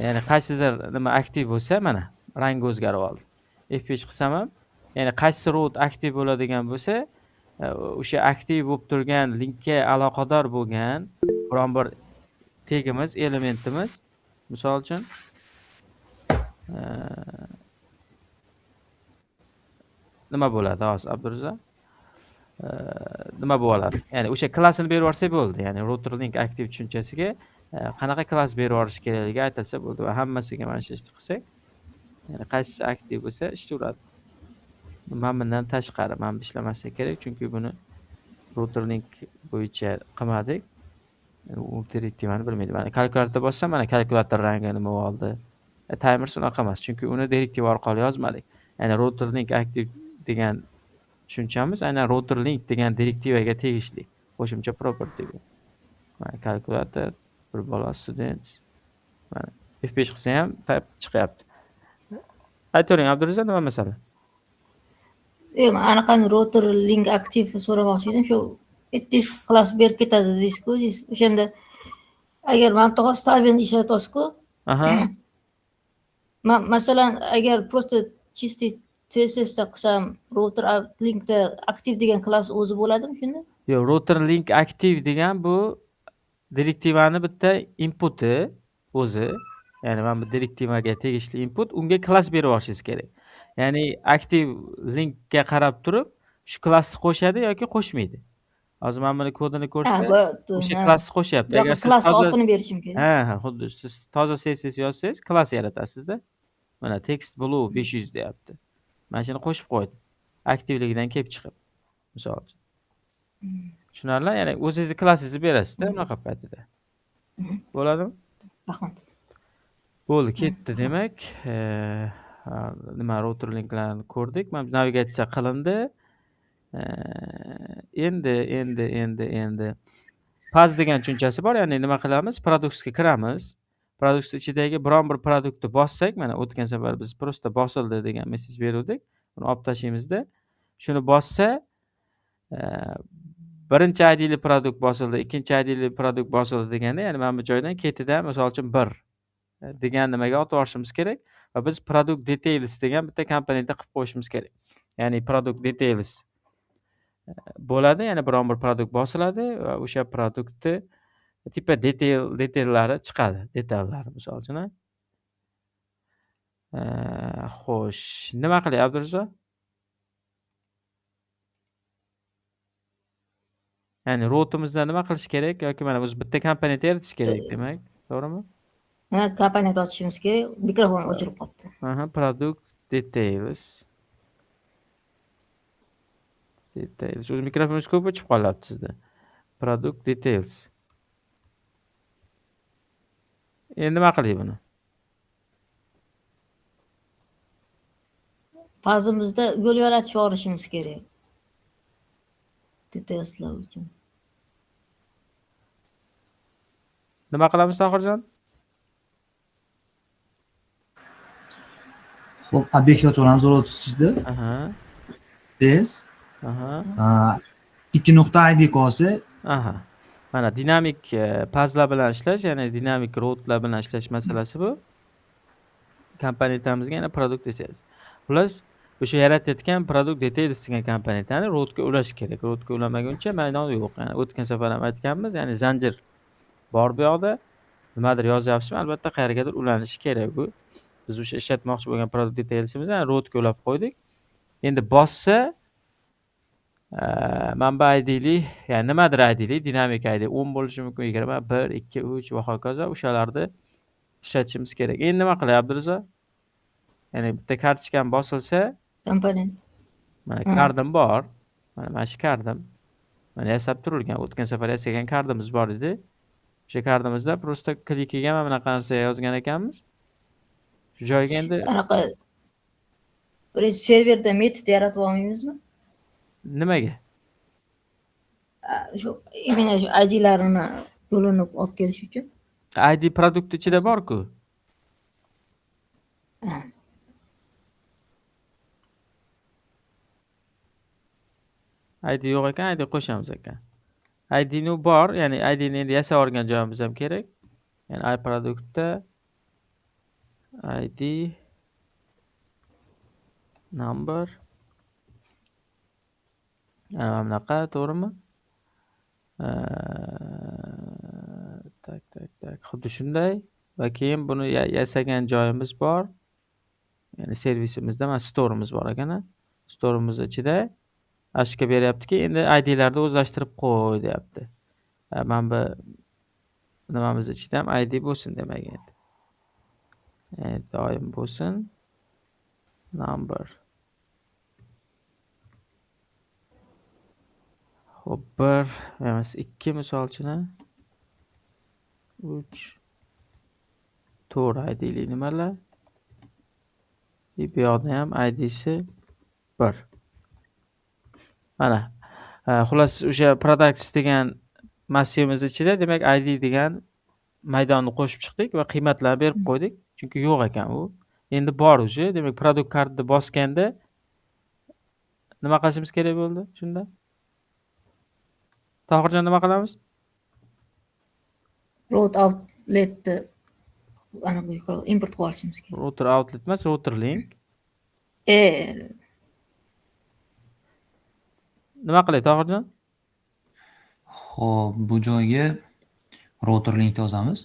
Ya'ni qaysidir nima aktiv bo'lsa, mana rangi o'zgarib oldi. F5 qilsam ham, ya'ni qaysi root aktiv bo'ladigan bo'lsa, o'sha aktiv bo'lib turgan linkka aloqador bo'lgan biron bir tegimiz, elementimiz, misol uchun nima bo'ladi hozir Abdurazzoq? Nima bo'ladi? Ya'ni o'sha klassini berib yuborsak bo'ldi. Ya'ni router link active tushunchasiga qanaqa klass berib yuborish kerakligi aytilsa bo'ldi va hammasiga mana shu ishni qilsak, ya'ni qaysisi aktiv bo'lsa ishlayveradi. Mana bundan tashqari mana bu ishlamaslik kerak, chunki buni router link bo'yicha qilmadik. U direktivani bilmaydi. Mana kalkulyator bossam, mana kalkulyator rangi nima bo'ldi? Timers unaqa emas, chunki uni direktiva orqali yozmadik. Ya'ni router link active degan tushunchamiz aynan router link degan direktivaga tegishli. Qo'shimcha property bu. Mana kalkulyator, bir bola student. Mana F5 qilsa ham type chiqyapti. Aytavering Abdurazzoq, nima masala? Anaqani router link aktiv so'ramoqchi edim. Shu ittis klass berib ketadi deysiz-ku. O'shanda agar mantiq stabilni ishlatyapsiz-ku. Aha. Masalan, agar просто чистый CSS da qilsam, router linkda aktiv degan klass o'zi bo'ladimi shunda? Yo'q, router link active degan bu direktivani bitta inputi o'zi. Ya'ni mana bu direktivaga tegishli input, unga klass berib yuborishingiz kerak. Ya'ni aktiv linkga qarab turib, shu klassni qo'shadi yoki qo'shmaydi. Hozir men buni kodini ko'rsam, o'sha klassni qo'shyapti. Agar siz klass otini berishim kerak. Ha, xuddi siz toza CSS yozsangiz, klass yaratasizda. Mana text blue 500 deyapti. Mana shuni qo'shib qo'ydim. Aktivligidan kelib chiqib, misol uchun. Tushunarli? Ya'ni o'zingizni klassingizni berasizda unaqa paytida. Bo'ladimi? Rahmat. Bo'ldi, ketdi demak. Nima router linklarni ko'rdik. Mana navigatsiya qilindi. Endi paz degan tushunchasi bor. Ya'ni nima qilamiz? Productsga kiramiz. Products ichidagi biron bir produktni bossak, mana o'tgan safar biz prosta bosildi degan mesaj berdik. Buni olib tashlaymizda. Shuni bossa, birinchi ID'li produkt bosildi, ikkinchi ID'li produkt bosildi deganda, ya'ni mana bu joydan ketidan misol uchun 1 degan nimaga otib olishimiz kerak va biz product details degan bitta komponentni qilib qo'yishimiz kerak. Ya'ni product details bo'ladi, ya'ni biron bir produkt bosiladi va o'sha produktni tipa detayllari chiqadi, detallari misol uchun. Xo'sh, nima qilay Abdurazzoq? Ya'ni routimizda nima qilish kerak yoki mana biz bitta komponent yaratish kerak demak, to'g'rimi? Ha, komponent ochishimiz kerak. Mikrofon o'chirib qolibdi. Aha, product details. Details. O'z mikrofoningiz ko'p o'chib qolyapti sizda. Product details. Endi nima qilay buni? Pazimizda yo'l yaratib yuborishimiz kerak. Detailslar uchun. Nima qilamiz Tohirjon? Xo'p, obyektga o'chiramiz 33-da. Aha. Biz Aha. 2.id qolsa, Aha. Mana dinamik pazlar bilan ishlash, ya'ni dinamik routerlar bilan ishlash masalasi bu. Komponentimizga yana product details. Xullas, o'sha yaratayotgan product details degan komponentni routga ulash kerak. Routga ulamaguncha maydon yo'q. Yani o'tgan safar ham aytganmiz, ya'ni zanjir bor bu yoqda. Nimadir yozyapsizmi? Albatta qayergadir ulanishi kerak bu. Biz o'sha ishlatmoqchi bo'lgan product detailsimizni routga ulab qo'ydik. Endi bossa manba ID'li, ya'ni nimadir ID'li, dinamik ID 10 bo'lishi mumkin, 20, 1, 2, 3 va hokazo o'shalarni ishlatishimiz kerak. Endi nima qilay Abdurazzoq? Ya'ni bitta kartochkam bosilsa, Komponent. mana kardim bor. Mana shu kardim. Mana yasab turilgan. O'tgan safar yasagan kardimiz bor edi. O'sha kardimizda prosta klikiga mana bunaqa narsa yozgan ekanmiz. Shu joyga endi Anaqa serverda metod yaratib olmaymizmi? nimaga? Shu imенно shu ID'larini yo'lini olib kelish uchun. ID produkt ichida bor-ku. ID yo'q ekan, ID qo'shamiz ekan. ID'ni bor, ya'ni ID'ni endi yasab olgan joyimiz ham kerak. Ya'ni iProductda ID number mana bunaqa, to'g'rimi? Tak. Xuddi shunday va keyin buni yasagan joyimiz bor. Ya'ni servisimizda mana store'imiz bor ekan. Store'imiz ichida ashka beryaptiki, endi ID'larni o'zlashtirib qo'y, deyapti. Mana bu nimamiz ichida ham ID bo'lsin demak endi. Doim bo'lsin. Number. Xo'p, 1 emas 2 misolchini 3 4 ID'li nimalar? Bu yoqda ham ID'si 1. Mana. Xullas o'sha products degan massivimiz ichida demak ID degan maydonni qo'shib chiqdik va qiymatlarni berib qo'ydik. Chunki yo'q ekan u. Endi bor uje. Demak, product kartni bosganda nima qilishimiz kerak bo'ldi shunda? Tohirjon, nima qilamiz? Root outletni aniq import qilib olishimiz kerak. Router outlet emas, router link. Nima qilay, Tohirjon? Xo'p, bu joyga router link yozamiz.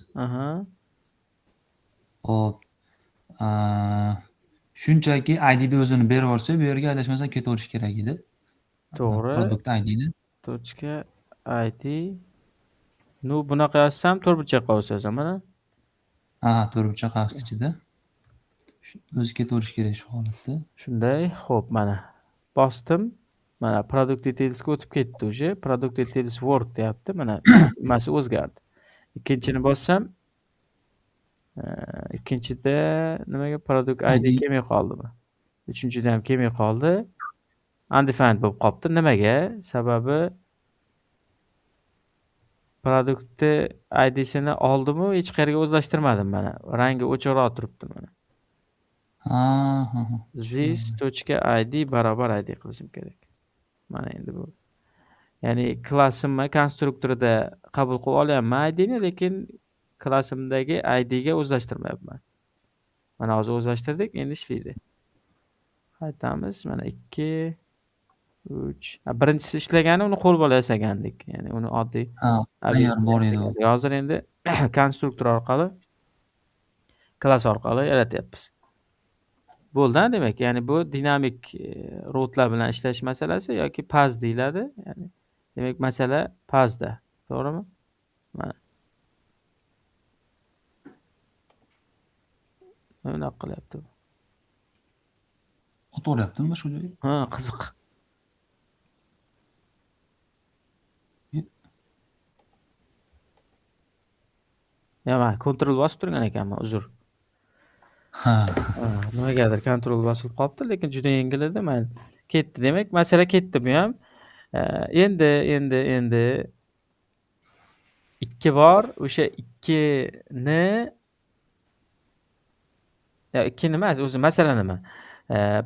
Xo'p. Shunchaki ID'ni o'zini berib yuborsa, bu yerga adashmasam ketaverish kerak edi. To'g'ri. Product ID'ni. .id. Nu bunaqa yozsam, to'rtburchak qavs yozaman, mana. To'rtburchak qavs ichida. O'zi ketaverish kerak shu holatda. Shunday. Xo'p, mana. Bosdim. Mana product detailsga o'tib ketdi uje. Product details word deyapti. Mana nimasi o'zgardi. Ikkinchini bossam, ikkinchida nimaga product ID kelmay qoldimi? Uchinchida ham kelmay qoldi. Undefined bo'lib qolibdi. Nimaga? Sababi produktni ID'sini oldim-u, hech qayerga o'zlashtirmadim mana. Rangi o'chiqroq turibdi mana. This.id barobar ID qilishim kerak. Mana endi bu. Ya'ni klassimni konstruktorida qabul qilib olyapman ID'ni, lekin klassimdagi ID'ga o'zlashtirmayapman. Mana hozir o'zlashtirdik, endi ishlaydi. Qaytamiz. Mana 2 3. Birinchisi ishlagani uni qo'l bola yasagandik. Ya'ni uni oddiy tayyor bor edi u. Hozir endi konstruktor orqali, klass orqali yaratyapmiz. Bo'ldi, demak. Ya'ni bu dinamik routlar bilan ishlash masalasi yoki PAS deyiladi. Ya'ni demak masala PASda. To'g'rimi? Mana. Nima qilyapti bu? O'tib shu joyga? Qiziq. Men kontrol bosib turgan ekanman, uzr. Nimagadir kontrol bosilib qolibdi, lekin juda yengil edi. Mayli. Ketdi, demak, masala ketdi bu ham. Endi 2 bor. O'sha 2ni 2 emas, o'zi masala nima?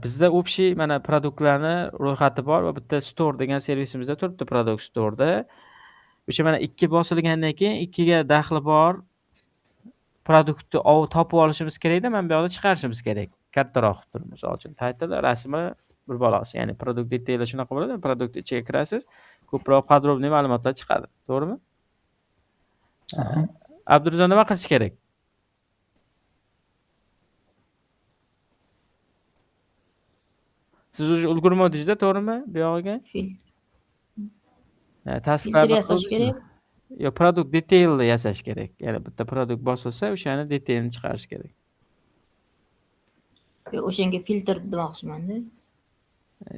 Bizda общий mana produktlarni ro'yxati bor va bitta store degan servisimizda turibdi, product store'da. O'sha mana 2 bosilgandan keyin 2 ga daxli bor produktni topib olishimiz kerakda, mana bu yoqda chiqarishimiz kerak. Kattaroq qilib turib, misol uchun title, rasmi bir balosi. Ya'ni produkt detaili shunaqa bo'ladi. Produkt ichiga kirasiz, ko'proq podrobniy ma'lumotlar chiqadi. To'g'rimi? Abdurrazak, nima qilish kerak? Siz o'zi ulgurmadingizda, to'g'rimi? Bu yog'iga. Filtr yasash kerak. Yo, product detailni yasash kerak. Ya'ni bitta produkt bosilsa, o'shani detailini chiqarish kerak. O'shanga filtr demoqchiman-da.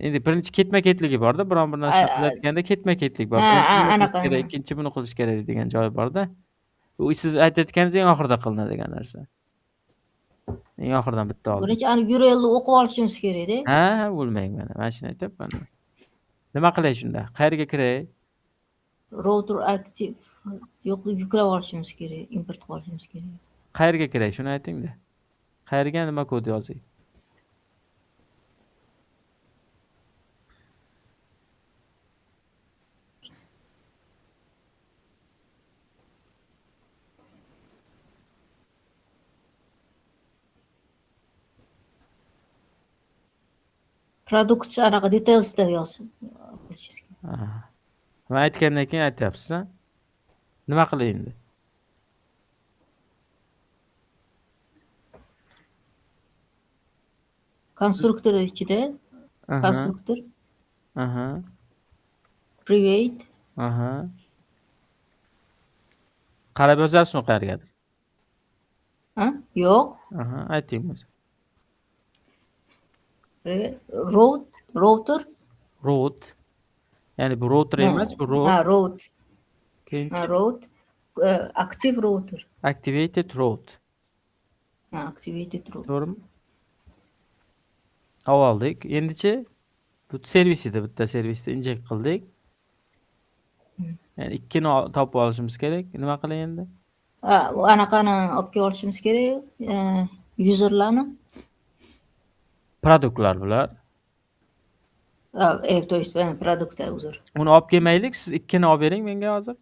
Endi birinchi ketma-ketligi bor-da, biron bir narsani qilayotganda ketma-ketlik bor. Anaqa. Ikkinchi buni qilish kerak degan joy bor-da. U siz aytayotganingiz eng oxirida qilinadigan narsa. Eng oxirdan bitta oldi. Birinchi URLni o'qib olishimiz kerak-da. Bo'lmaydi mana. Mana shuni aytyapman. Nima qilay shunda? Qayerga kiray? Router active yo'q, yuklab olishimiz kerak, import qilib olishimiz kerak. Qayerga kiray? Shuni ayting-da. Qayerga nima kod yozing? Produkt anaqa detailsda yozsin. Aha. Men aytgandan keyin aytyapsiz, ha? Nima qilay endi? Konstruktor ichida Aha, konstruktor, aha, private, aha. Qarab yozyapsizmi qayergadir? ha? Yo'q. Aha, ayting bo'lsa. Router, Root. Ya'ni bu router emas, bu ha, root. root, Keyinchi root, active router, activated root. ha, activated router. To'g'rimi? Oldik. Endichi bu servis edi, bitta servisda inject qildik. Ya'ni ikkini topib olishimiz kerak. Nima qilay endi? Bu anaqani olib kelib olishimiz kerak, userlarni. Produktlar bular. То есть produktda uzr. Uni olib kelmaylik, siz ikkini olib bering menga hozir.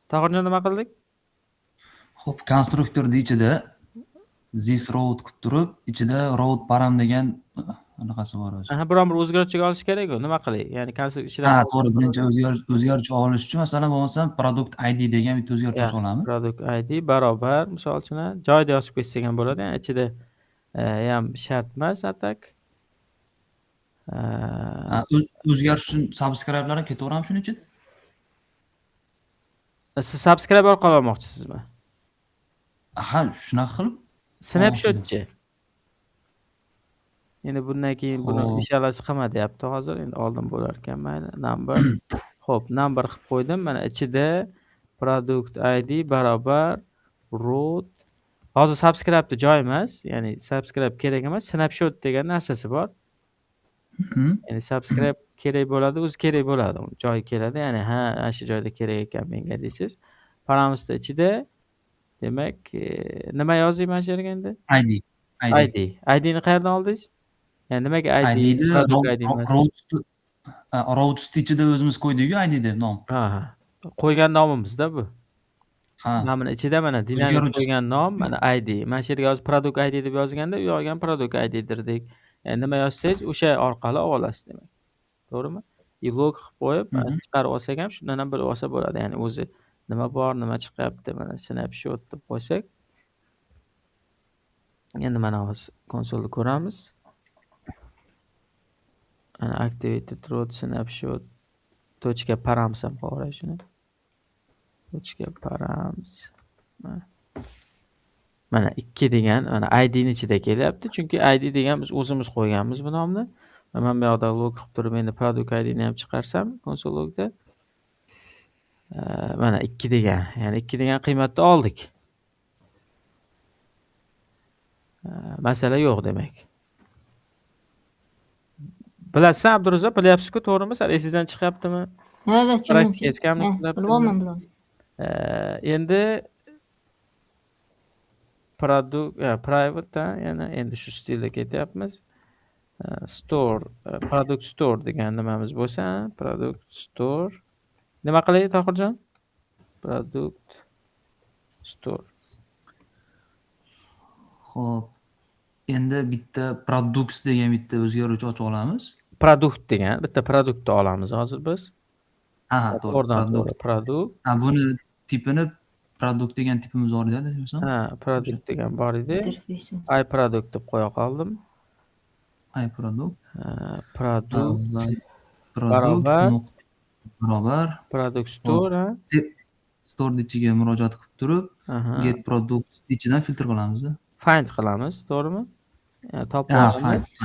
Tohirjon, nima qildik? Xo'p, konstruktorni ichida this road qilib turib, ichida road param degan anaqasi bor o'zi. Aha, biron bir o'zgaruvchiga olish kerak-ku. Nima qilay? Ya'ni konstrukt ichidan Ha, to'g'ri. Birinchi o'zgaruvchi olish uchun masalan bo'lmasam product ID degan bitta o'zgaruvchi ochib olamiz. product ID barobar, misol uchun joyida yozib ketsak ham bo'ladi. Ya'ni ichida ham shart emas atak. Ha, o'zgarish uchun subscribe'lar ham ketaveradimi shuning ichida? Siz subscribe orqali olmoqchisizmi? Aha, shunaqa qilib. Snapshotchi. Endi bundan keyin buni Xo'p. inshallah qilma deyapti hozir. Endi oldin bo'lar ekan, mayli. Number. Xo'p, number qilib qo'ydim. Mana ichida product ID barobar root. Hozir subscribe'da joy emas, ya'ni subscribe kerak emas, snapshot degan narsasi bor. Ya'ni subscribe kerak bo'ladi, o'zi kerak bo'ladi, joyi keladi. Ya'ni ha, ana shu joyda kerak ekan menga deysiz. Paramizda ichida demak, nima yozayman mana shu yerga endi? ID. ID ni qayerdan oldingiz? Ya'ni nimaga ID? IDni Product ID emas. road ichida o'zimiz qo'ydik-ku ID deb nom. Ha. Qo'ygan nomimizda bu. Ha. Namini ichida mana dinamik qo'ygan nom, mana ID. Mana shu yerga yozib product ID deb yozganda, u yo'q ham product ID dirdik. Ya'ni nima yozsangiz, o'sha orqali olasiz demak. To'g'rimi? Log qilib qo'yib, chiqarib olsak ham shundan ham bilib olsa bo'ladi. Ya'ni o'zi nima bor, nima chiqyapti, mana snapshot deb qo'ysak. Endi mana hozir konsolda ko'ramiz. Ana activated road snapshot .params ham qo'yray shuni. .params. Mana 2 degan, mana ID ni ichida kelyapti. Chunki ID degan biz o'zimiz qo'yganmiz bu nomni. Men bu yoqda log qilib turib, endi product ID ni ham chiqarsam konsol logda. Mana 2 degan, ya'ni 2 degan qiymatni oldik. Masala yo'q demak. Bilasizmi Abdurazzoq, bilyapsiz-ku, to'g'rimi? Sal esingizdan chiqyaptimi? Ha, tushundim. Bilmadim. Endi private yana endi shu stilda ketyapmiz. Store, product store degan nimamiz bo'lsa, product store. Nima qilay Tohirjon? Product store. Xo'p. Endi bitta products degan bitta o'zgaruvchi ochib olamiz. Produkt degan bitta produktni olamiz hozir biz. Ha, to'g'ri. Produkt. Ha, buni tipini produkt degan tipimiz bor edi, desam. Ha, produkt degan bor edi. I product deb qo'ya qoldim. I product. Product barobar product store. Store ichiga murojaat qilib turib, get products ichidan filtr qilamiz-da. Find qilamiz, to'g'rimi? Topib olamiz.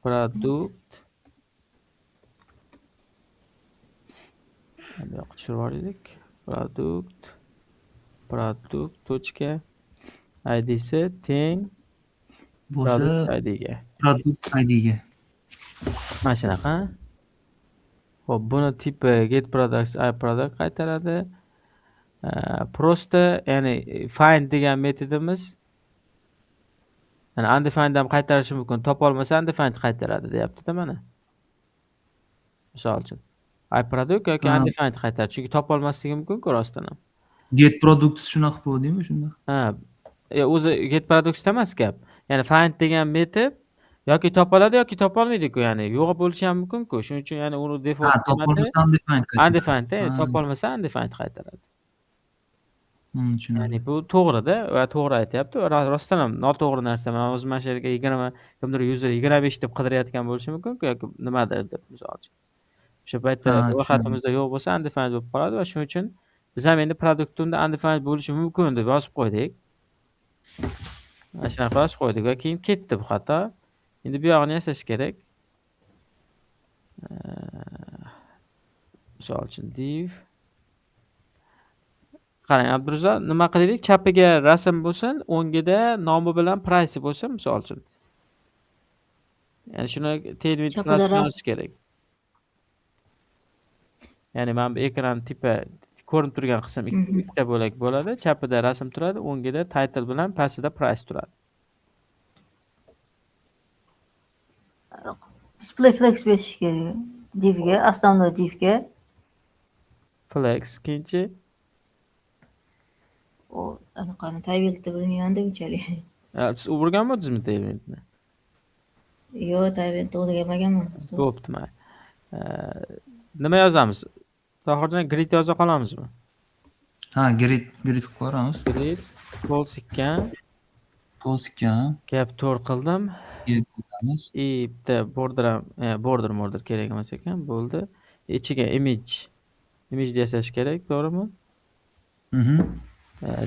Product. Bu yoqqa tushirib yubordik. Product. ID'si teng bo'lsa ID'ga. Product ID'ga. Mana shunaqa. Xo'p, buni tipi get products I product qaytaradi. Prosta, ya'ni find degan metodimiz mana undefined ham qaytarishi mumkin. Topa olmasa undefined qaytaradi, deyapti-da mana. Misol uchun iProduct yoki Ha, undefined qaytaradi. Chunki topolmasligi mumkin-ku rostdan ham. get products shunaqa bo'ldingmi shunda? Ha, o'zi get productsda emas gap. Ya'ni find degan metod yoki topoladi yoki topolmaydi-ku, ya'ni yo'q bo'lishi ham mumkin-ku. Shuning uchun ya'ni uni Ha, default formati topolmasa undefined qaytaradi. undefined, Ha, topolmasa undefined qaytaradi. Ya'ni tushunarli. bu to'g'ri-da va to'g'ri aytyapti. Rostdan ham noto'g'ri narsa. Men o'zim mana shu yerga 20 kimdir user 25 deb qidirayotgan bo'lishi mumkin-ku yoki nimadir deb misol uchun. O'sha paytda Ha, tushunarli. ro'yxatimizda yo'q bo'lsa undefined bo'lib qoladi va shuning uchun biz ham endi produktunda undefined bo'lishi mumkin deb yozib qo'ydik. Mana shunaqa yozib qo'ydik va keyin ketdi bu xato. Endi bu yog'ini yasash kerak. Misol uchun div. Qarang, Abdurazzo, nima qilaylik? Chapiga rasm bo'lsin, o'ngida nomi bilan price bo'lsin, misol uchun. Ya'ni shuni tagline Chapida yozish kerak. Ya'ni mana bu ekran tipi ko'rinib turgan qism ikkita bo'lak bo'ladi. Chapida rasm turadi, o'ngida title bilan pastida price turadi. Display flex berish kerak. Divga, основной divga. Flex ikkinchi. O anaqani Tailvindni bilmayman-da unchalik. Siz o'rganmadingizmi Tailvindni? Yo'q, Tailvindni o'rganmaganman. Bo'pti, mayli. Nima yozamiz? Tohirjon, grid yoza qolamizmi? Ha, grid qilib ko'ramiz. Grid polsikkan Polska capture qildim. qilamiz. Bitta border kerak emas ekan, bo'ldi. Ichiga image yasash kerak, to'g'rimi?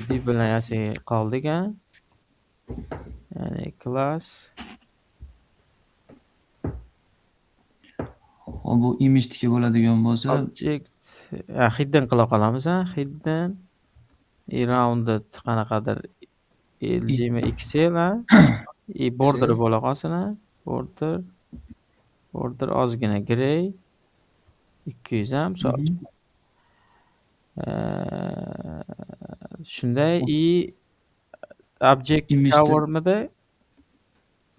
Div bilan yasay qoldik a. Ya'ni class Bu image bo'ladigan bo'lsa, object hidden qila qolamiz a. Hidden rounded qanaqadir LGmi XL a. Border bo'la qolsin a. Border ozgina gray 200 ham misol uchun. Shunday object covermidi?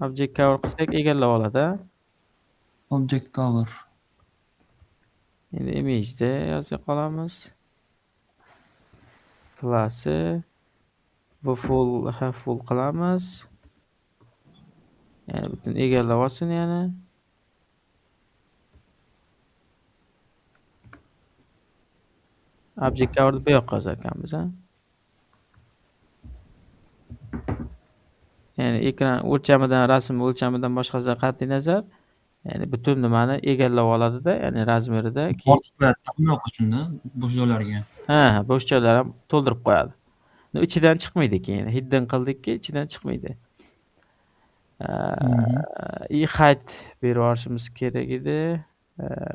Object cover qilsak egallab oladi. Object cover. Endi imageda yoza qolamiz. Klassi bu full qilamiz. Ya'ni butun egallab olsin yana. Object coverni bu yoqqa yozar ekanmiz a. Ya'ni ekran o'lchamidan, rasm o'lchamidan boshqasidan qat'iy nazar, ya'ni butun nimani egallab oladi-da, ya'ni razmerida. Ortib qo'yadi, yo'q shunda bo'sh joylarga. Ha, bo'sh joylar ham to'ldirib qo'yadi. Ichidan chiqmaydi keyin. Hidden qildikki, ichidan chiqmaydi. height berib yuborishimiz kerak edi.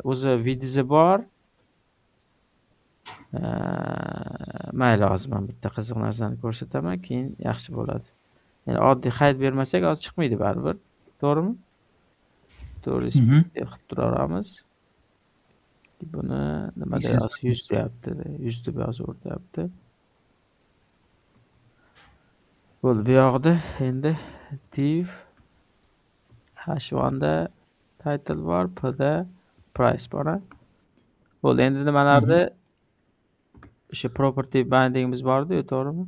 O'zi width bor. Mayli, hozir men bitta qiziq narsani ko'rsataman, keyin yaxshi bo'ladi. Ya'ni oddiy height bermasak, hozir chiqmaydi baribir. To'g'rimi? To'g'ri qilib turaveramiz. Buni nima deyapti? 100 deyapti. 100 deb yozaverdi. Bo'ldi, bu yoqda endi div h1 da title bor, p da price bor. Bo'ldi, endi nimalarda o'sha property bindingimiz bor-ku, to'g'rimi?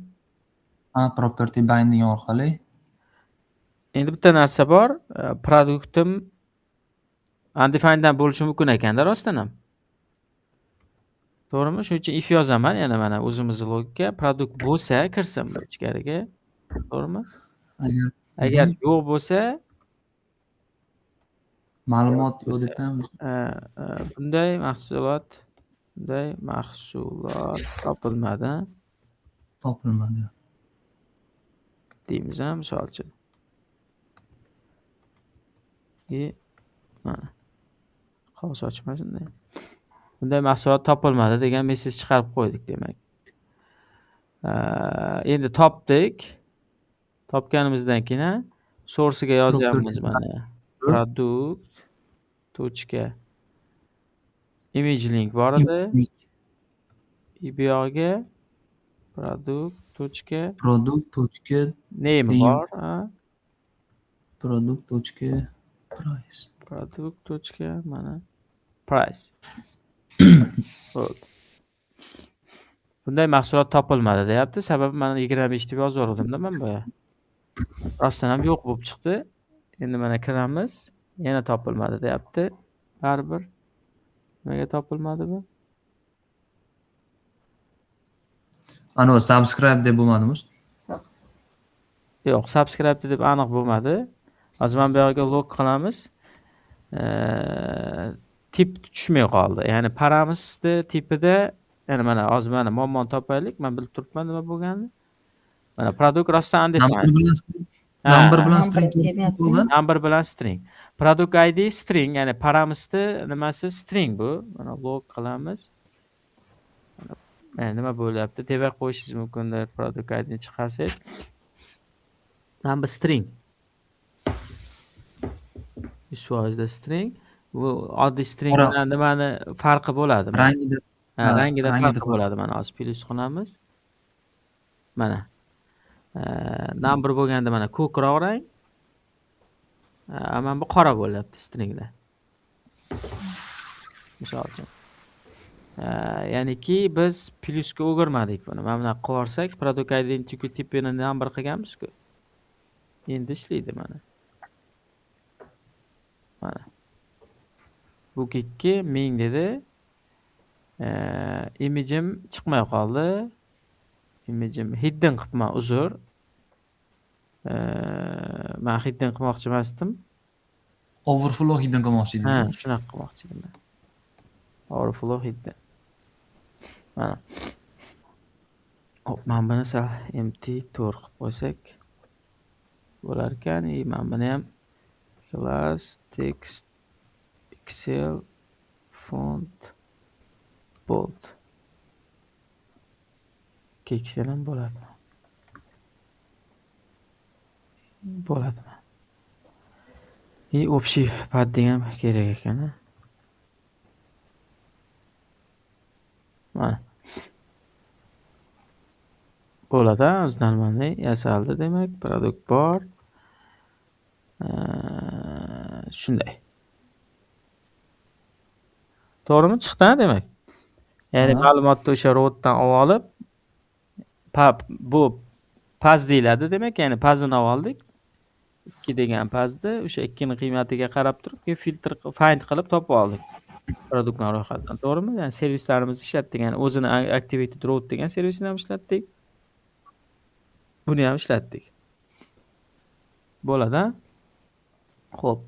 Ha, property binding orqali. Endi bitta narsa bor, produktim undefineddan bo'lishi mumkin ekanda rostdan ham. To'g'rimi? Shuning uchun if yozaman, yana mana o'zimiz logika, produkt bo'lsa kirsin bu ichkariga. To'g'rimi? Agar yo'q bo'lsa, ma'lumot yo'q deb ham bunday mahsulot topilmadi deymiz ham, misol uchun. Mana qog'oz ochmasin-da. Bunday mahsulot topilmadi degan mesej chiqarib qo'ydik demak. Endi topdik. Topganimizdan keyin source'ga yozyapmiz mana. Product image link bor edi. Bu yog'iga product name bor, product.price. mana price. Bo'ldi. Bunday mahsulot topilmadi deyapti. Sababi mana 25 deb yozavergandim-da men boya. Rostdan ham yo'q bo'lib chiqdi. Endi mana kiramiz. Yana topilmadi deyapti. Baribir. Nimaga topilmadi bu? Anavi subscribe deb bo'lmadimi? Yo'q, subscribe deb aniq bo'lmadi. Hozir mana bu yerga log qilamiz. Tip tushmay qoldi. Ya'ni paramisni tipida, ya'ni mana hozir mana muammoni topaylik. Men bilib turibman nima bo'lganini. Mana produkt rostdan undefined. Number bilan Number string kelmayapti. bo'ldi. Number bilan string. Product ID string, ya'ni paramisni nimasi string bu. Mana log qilamiz. Mana nima bo'lyapti? Deb qo'yishingiz mumkindir. Product ID ni chiqarsangiz. Mana bu string. 100% string. Bu oddiy string bilan nimani farqi bo'ladi? Rangida. Rangida rangida farqi bo'ladi. Mana hozir plus qilamiz. Mana. Number bo'lganda mana ko'kroq rang. Mana bu qora bo'lyapti stringda. Misol uchun. Ya'niki biz plusga o'girmadik buni. Mana bunaqa qilib olsak, product identity tipini number qilganmiz-ku. Endi ishlaydi mana. Mana. Bu kikki 1000 dedi. Image'im chiqmay qoldi. Image'im hidden qilibman, uzr. Men hidden qilmoqchi emasdim. Overflow hidden qilmoqchi edingiz. Ha, shunaqa qilmoqchi edim men. Overflow hidden. Mana. Hop, men buni sal empty tour qilib qo'ysak bo'lar ekan. Men buni ham class text excel font bold keksel ham bo'ladi. Bo'ladimi? Общий padding ham kerak ekan. Mana. Bo'ladi, o'zi normalniy yasaldi demak, produkt bor. Shunday. To'g'rimi chiqdi demak? Ya'ni ma'lumotni o'sha ro'tdan olib, bu paz deyiladi demak, ya'ni pazini oldik. 2 degan pazni o'sha 2 ning qiymatiga qarab turib, filtr find qilib topib oldik. Produktlar ro'yxatidan, to'g'rimi? Ya'ni servislarimizni ishlatdik, ya'ni o'zini activated route degan servisini ham ishlatdik. Buni ham ishlatdik. Bo'ladi. Xo'p.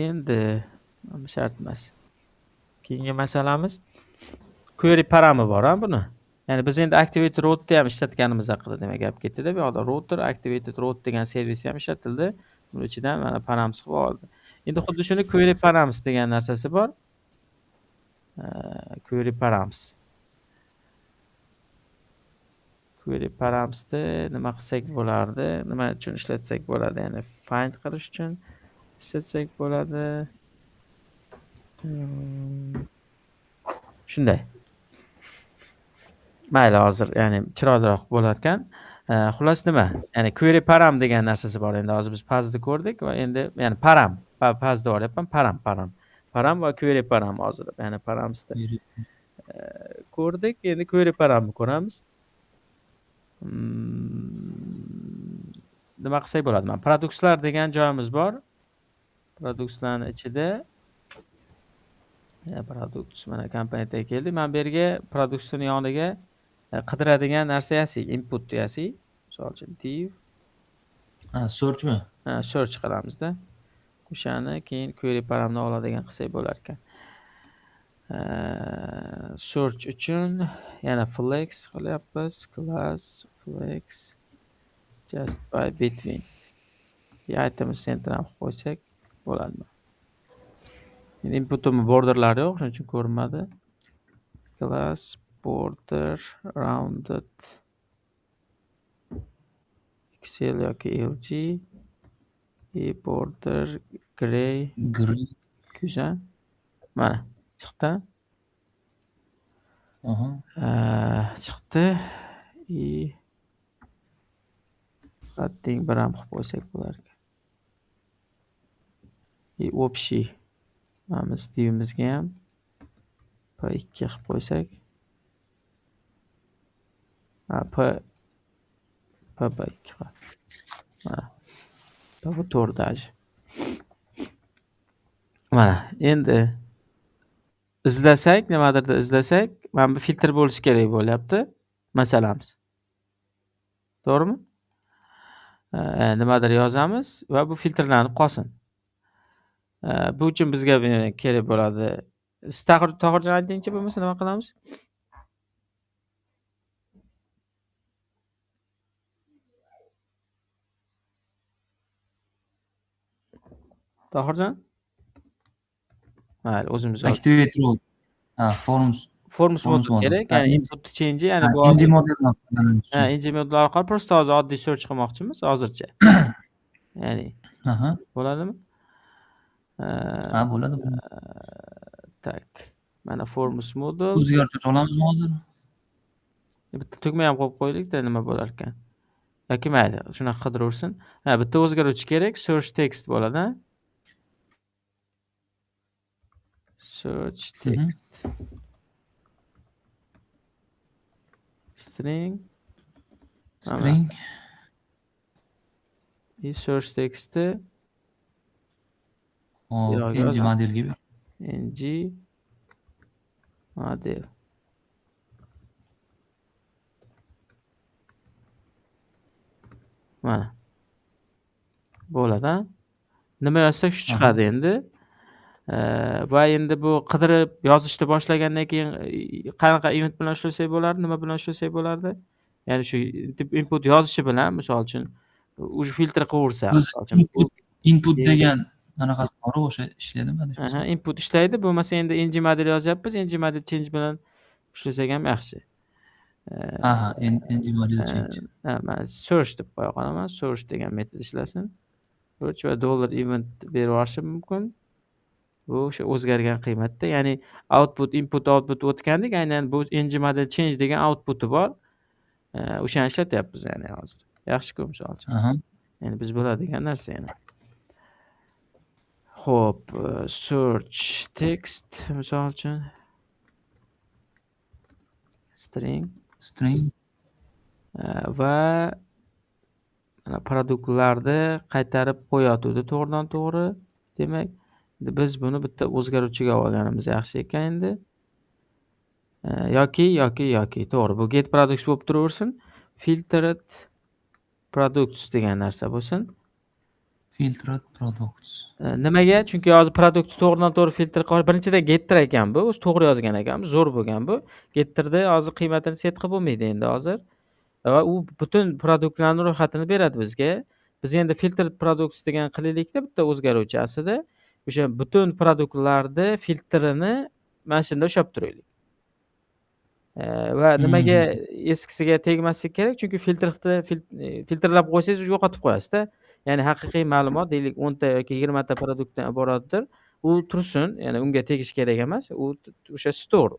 Endi shart emas. Keyingi masalamiz query parami bor-a buni. Ya'ni biz endi activated route ham ishlatganimiz haqida demak gap ketdi-da. Bu yerda router activated route degan servis ham ishlatildi. Buning ichidan mana params qilib oldi. Endi xuddi shuni query params degan narsasi bor. Query params. Query paramsni nima qilsak bo'lardi? Nima uchun ishlatsak bo'ladi? Ya'ni find qilish uchun ishlatsak bo'ladi. Shunday. Mayli, hozir ya'ni chiroyliroq bo'lar ekan. Xullas nima? Ya'ni query param degan narsasi bor. Endi hozir biz pazni ko'rdik va endi ya'ni param, pazni olyapman, param. Param va query param hozir. Ya'ni paramsni ko'rdik, endi query paramni ko'ramiz. Nima qilsak bo'ladi? Mana produktlar degan joyimiz bor. Produktlarning ichida produkt mana komponentga keldik. Men bu yerga produktning yoniga qidiradigan narsa yasaylik, input yasaylik. Misol uchun div. Searchmi? Search qilamiz-da. O'shani keyin query paramni oladigan qilsak bo'lar ekan. Search uchun yana flex qilyapmiz. Class flex just by between. Item center ham qo'ysak bo'ladimi? Endi inputim borderlari yo'q, shuning uchun ko'rinmadi. Class border rounded excel yoki lg border gray go'zal. Mana chiqdi. Chiqdi. Padding bir ham qilib qo'ysak bo'lar ekan. Общий Mana Steve'imizga ham P2 qilib qo'ysak. P2. Mana. Bu to'rdagi. Mana endi izlasak, nimadirda izlasak, mana bu filtr bo'lishi kerak bo'lyapti masalamiz. To'g'rimi? Nimadir yozamiz va bu filtrlanib qolsin. Bu uchun bizga kerak bo'ladi. Tohirjon aytingchi bo'lmasa nima qilamiz? Tohirjon? Mayli, o'zimiz Activate row. Forms Forms Forms modul model. kerak. Ya'ni input change, ya'ni bu ng modeldan foydalanish uchun. ng modul orqali prosta hozir oddiy search qilmoqchimiz hozircha. Ya'ni Aha. bo'ladimi? Bo'ladi. Tak. Mana Forms modul. O'zgartirish olamizmi hozir? Bitta tugma ham qo'yib qo'yaylik-da, nima bo'lar ekan. Yoki mayli, shunaqa qidiravursin. Bitta o'zgaruvchi kerak, search text bo'ladi. Search text. String. Search text'i ng modelga ber. ng model. Mana. Bo'ladi. Nima yozsak shu chiqadi endi. Va endi bu qidirib yozishni boshlagandan keyin qanaqa event bilan ishlasak bo'lardi, nima bilan ishlasak bo'lardi? Ya'ni shu input yozishi bilan, misol uchun, o'sha filtr qilaversa, misol uchun input degan anaqasi bor, o'sha ishlaydimi? Input ishlaydi. Bo'lmasa endi ng model yozyapmiz. ng model change bilan ishlasak ham yaxshi. ng model change. Mana search deb qo'ya qolaman. Search degan metod ishlasin. Search va $event berib yuborishi mumkin. Bu o'sha o'zgargan qiymatda, ya'ni input output o'tgandek, aynan bu ng model change degan output'i bor. O'shani ishlatyapmiz ya'ni hozir. Yaxshi-ku misol uchun. Ya'ni biz bo'ladigan narsa yana. Xo'p, search text misol uchun string va mana produktlarni qaytarib qo'yatdi to'g'ridan-to'g'ri. Demak, biz buni bitta o'zgaruvchiga olganimiz yaxshi ekan endi. Yoki to'g'ri, bu get products bo'lib turaversin. Filtered products degan narsa bo'lsin. Filtered products. Nimaga? Chunki hozir produktni to'g'ridan-to'g'ri filtr qilish, birinchidan getter ekan bu, o'zi to'g'ri yozgan ekanmiz, zo'r bo'lgan bu. Getterda hozir qiymatini set qilib bo'lmaydi endi hozir. Va u butun produktlarning ro'yxatini beradi bizga. Biz endi filtered products degan qilaylikda bitta o'zgaruvchi aslida o'sha butun produktlarni filtrini mana shunda ushlab turaylik. Va nimaga eskisiga tegmaslik kerak? Chunki filtrlab qo'ysangiz yo'qotib qo'yasiz-da. Ya'ni haqiqiy ma'lumot deylik 10 ta yoki 20 ta produktdan iboratdir. U tursin, ya'ni unga tegish kerak emas. U o'sha store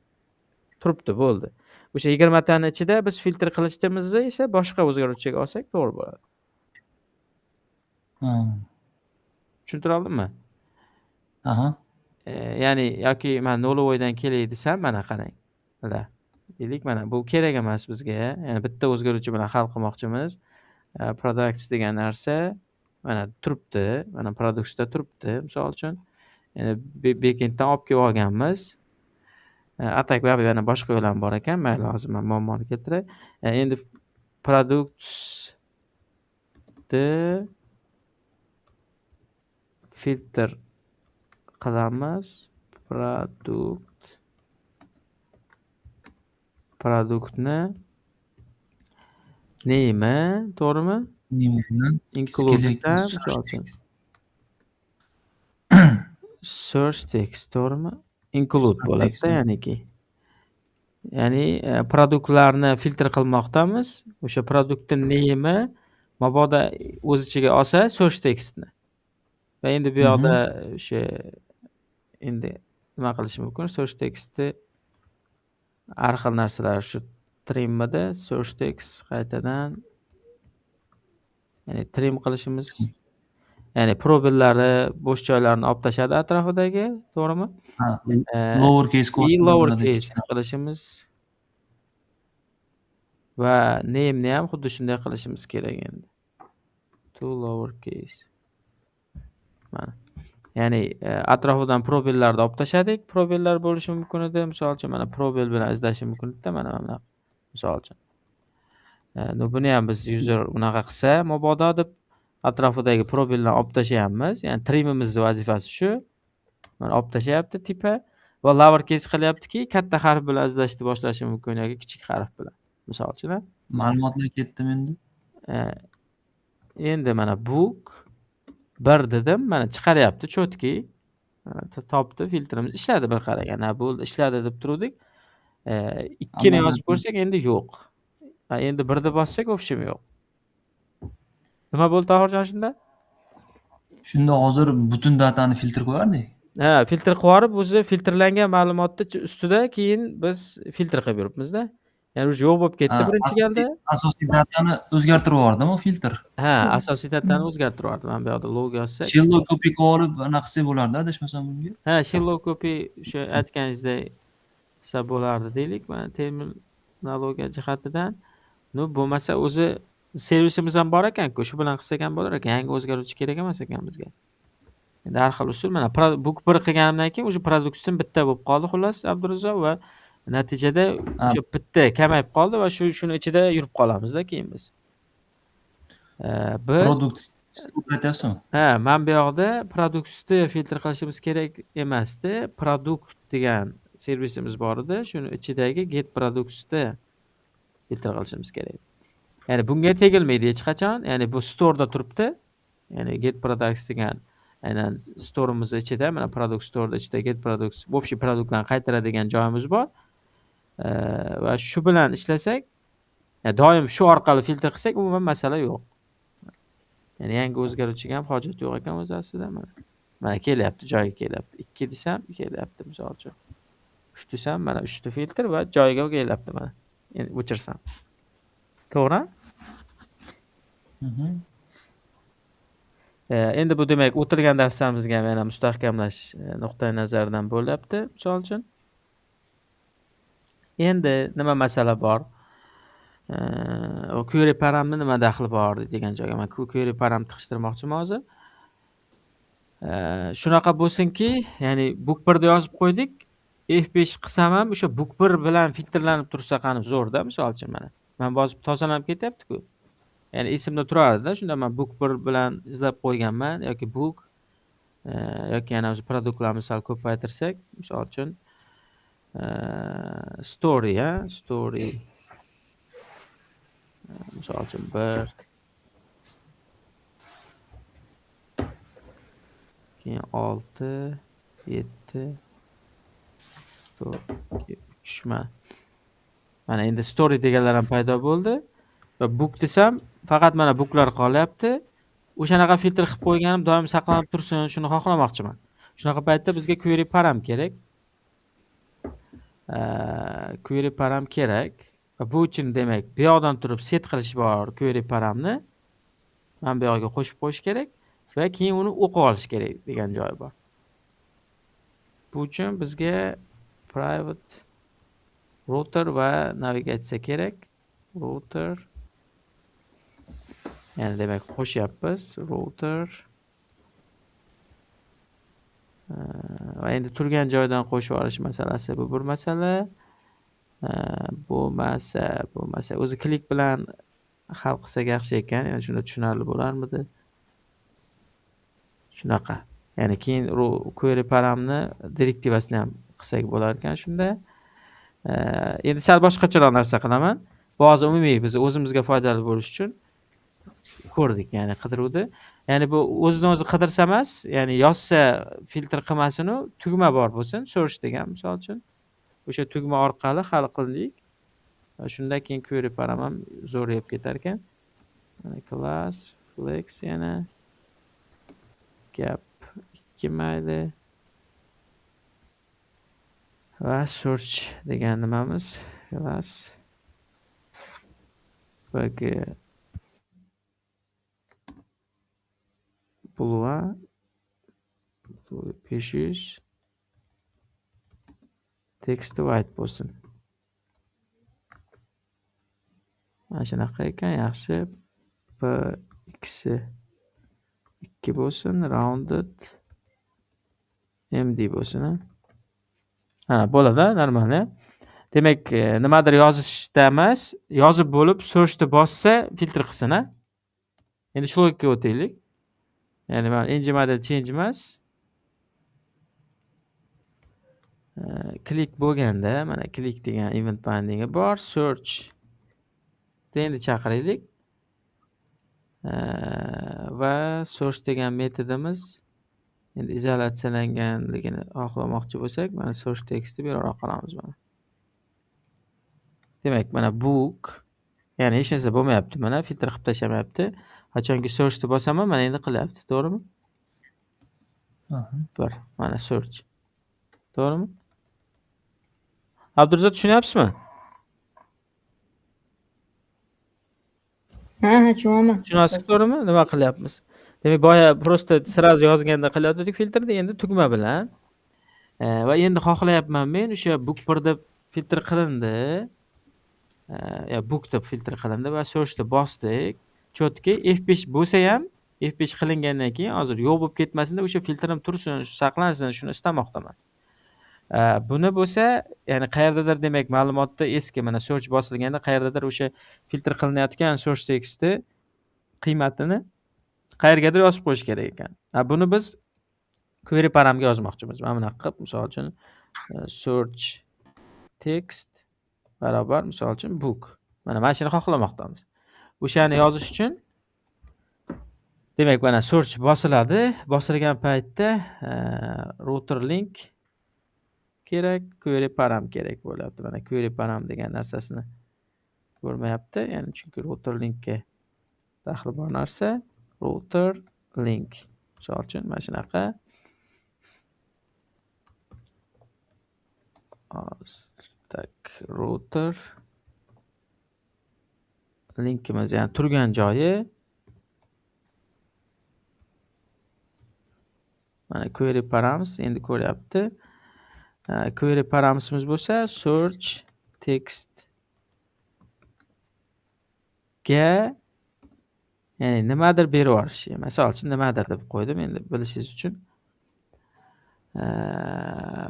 turibdi, bo'ldi. O'sha 20 taning ichida biz filtr qilishimizni esa boshqa o'zgaruvchiga olsak to'g'ri bo'ladi. Tushuntira oldimmi? Ya'ni yoki men nolovoydan kelay desam, mana qarang. Deylik, mana bu kerak emas bizga. Ya'ni bitta o'zgaruvchi bilan hal qilmoqchimiz. Products degan narsa mana turibdi. Mana productsda turibdi, misol uchun. Ya'ni backenddan olib kelib olganmiz. Atak va yana boshqa yo'l ham bor ekan. Mayli, hozir men muammoni keltiray. Endi productsni filtr qilamiz. Produktni name, to'g'rimi? Name bilan include search text, to'g'rimi? Include bo'ladi-da, ya'niki. Ya'ni produktlarni filtr qilmoqdamiz. O'sha produktning name mabodo o'z ichiga olsa search textni. Va endi bu yoqda o'sha endi nima qilish mumkin? Search textni har xil narsalar shu trimmada search text qaytadan ya'ni trim qilishimiz. ya'ni probellarni, bo'sh joylarini olib tashladi atrofidagi, to'g'rimi? Ha, Ee, lower case I quotini lower bo'ladi case kichkina. qilishimiz va name'ni ham xuddi shunday qilishimiz kerak endi. To lower case. Mana. Ya'ni atrofidan probellarni olib tashladik. Probellar bo'lishi mumkin edi. Misol uchun mana probel bilan izlashim mumkin edi mana bunaqa. Misol uchun. Buni ham biz user unaqa qilsa mabodo deb atrofidagi probellarni olib tashlayapmiz. Ya'ni trimimizni vazifasi shu. Mana olib tashlayapti tipa va lower case qilyaptiki, katta harf bilan izlashni boshlashi mumkin yoki kichik harf bilan. Misol uchun, Ma'lumotlar ketdimi endi? endi mana book 1 dedim, mana chiqaryapti chotki. Topdi, filtrimiz ishladi bir qaraganda. Bo'ldi, ishladi deb turdik. 2 ni yozib ko'rsak endi yo'q. Endi 1 ni bossak общем yo'q. Nima bo'ldi Tohirjon shunda? Shunda hozir butun datani filtr qo'yardik. Filtr qilib yuborib, o'zi filtrlangan ma'lumotni ustida keyin biz filtr qilib yuribmiz-da. Ya'ni o'sha yo'q bo'lib ketdi birinchi galda. Asosiy datani o'zgartirib yubordimi u filtr? Asosiy datani o'zgartirib yubordi. Mana bu yoqda logo yozsak. Shellow copy qilib olib anaqa qilsak bo'lardi, adashmasam bunga. Shellow copy o'sha aytganingizdek qilsa bo'lardi deylik. Mana terminologiya jihatidan. Bo'lmasa o'zi servisimiz ham bor ekan-ku, shu bilan qilsak ham bo'lar ekan. Yangi o'zgaruvchi kerak emas ekan bizga. Endi har xil usul. Mana book 1 qilganimdan keyin o'sha production bitta bo'lib qoldi xullas Abdurazzoq va natijada o'sha bitta kamayib qoldi va shuni ichida yurib qolamiz-da keyin biz. Biz Product aytyapsizmi? mana bu yoqda produktni filtr qilishimiz kerak emasdi. Produkt degan servisimiz bor edi. Shuni ichidagi get productsni filtr qilishimiz kerak. Ya'ni bunga tegilmaydi hech qachon. Ya'ni bu store'da turibdi. Ya'ni get products degan aynan store'imiz ichida, mana product store'da ichida get products, общий produktlarni qaytaradigan joyimiz bor. Va shu bilan ishlasak, doim shu orqali filtr qilsak, umuman masala yo'q. Ya'ni yangi o'zgaruvchiga ham hojat yo'q ekan o'zi aslida. Mana kelyapti, joyiga kelyapti. 2 desam kelyapti misol uchun. 3 desam mana 3 ta filtr va joyiga kelyapti mana. Endi o'chirsam. To'g'ri? Endi bu demak o'tirgan darslarimizga yana mustahkamlash nuqtai nazaridan bo'lyapti, misol uchun. Endi nima masala bor? Query paramni nima daxli bor degan joyga men query param tiqishtirmoqchiman hozir. Shunaqa bo'lsinki, ya'ni book 1 da yozib qo'ydik. F5 qilsam ham o'sha book 1 bilan filtrlanib tursa qani zo'rda, misol uchun mana. Men bosib tozalanib ketyapti-ku. Ya'ni esimda turardi-da, shunda men book 1 bilan izlab qo'yganman yoki book yoki yana o'zi produktlarni misol ko'paytirsak, misol uchun story, story. Misol uchun 1 keyin 6 7 3 mana endi story deganlar ham paydo bo'ldi va book desam faqat mana booklar qolyapti. O'shanaqa filtr qilib qo'yganim doim saqlanib tursin, shuni xohlamoqchiman. Shunaqa paytda bizga query param kerak. Query param kerak. Va bu uchun demak, bu yoqdan turib set qilish bor query paramni. Mana bu yoqqa qo'shib qo'yish kerak va keyin uni o'qib olish kerak degan joyi bor. Bu uchun bizga private router va navigatsiya kerak. Router. Ya'ni demak qo'shyapmiz. Router. Va endi turgan joydan qo'shib olish masalasi bu bir masala. Bo'lmasa o'zi klik bilan hal qilsak yaxshi ekan. Ya'ni shunda tushunarli bo'larmidi? Shunaqa. Ya'ni keyin query paramni direktivasini ham qilsak bo'lar ekan shunda. Endi sal boshqacharoq narsa qilaman. Bu hozir umumiy biz o'zimizga foydali bo'lish uchun ko'rdik, ya'ni qidiruvdi. Ya'ni bu o'zidan o'zi qidirsa emas, ya'ni yozsa filtr qilmasin u, tugma bor bo'lsin, search degan misol uchun. O'sha tugma orqali hal qildik. Va shundan keyin query param ham zo'rayib ketar ekan. Class, flex yana gap 2 mayli. Va search degan nimamiz? Class bg blue 500 teksti white bo'lsin. Mana shunaqa ekan, yaxshi. P x 2 bo'lsin, rounded md bo'lsin. Ha, bo'ladi, normalni. Demak, nimadir yozishda emas, yozib bo'lib searchni bossa filtr qilsin, ha? Endi shu logikaga o'taylik. Ya'ni mana ng model change emas. Click bo'lganda, mana click degan event bindingi bor, search endi chaqiraylik. Va search degan metodimiz endi izolyatsiyalanganligini xohlamoqchi bo'lsak, mana search tekstni bera qolamiz mana. Demak, mana book, ya'ni hech narsa bo'lmayapti, mana filtr qilib tashlamayapti. Qachonki searchni bosaman, mana endi qilyapti, to'g'rimi? Bir, mana search. To'g'rimi? Abdurazak tushunyapsizmi? Ha, tushunaman. Tushunasiz, to'g'rimi? Nima qilyapmiz? Demak, boya prosta sirazi yozganda qilyotgandik filtrni, endi tugma bilan. Va endi xohlayapman men o'sha book 1 deb filtr qilindi. Book deb filtr qilindi va searchni bosdik. Chotki F5 bo'lsa ham, F5 qilingandan keyin hozir yo'q bo'lib ketmasin deb o'sha filtrim tursin, saqlansin, shuni istamoqdaman. Buni bo'lsa, ya'ni qayerdadir demak ma'lumotda eski mana search bosilganda qayerdadir o'sha filtr qilinayotgan search teksti qiymatini qayergadir yozib qo'yish kerak ekan. Buni biz query paramga yozmoqchimiz. Mana bunaqa qilib, misol uchun search text barobar misol uchun book. Mana shuni xohlamoqdamiz. O'shani yozish uchun demak mana search bosiladi. Bosilgan paytda router link kerak, query param kerak bo'lyapti. Mana query param degan narsasini ko'rmayapti. Ya'ni chunki router linkga daxli bor narsa router link. Misol uchun mana shunaqa router linkimiz, ya'ni turgan joyi mana query params endi ko'ryapti. Query paramsimiz bo'lsa search text ga ya'ni nimadir berib yuborish. Misol uchun nimadir deb qo'ydim endi bilishingiz uchun.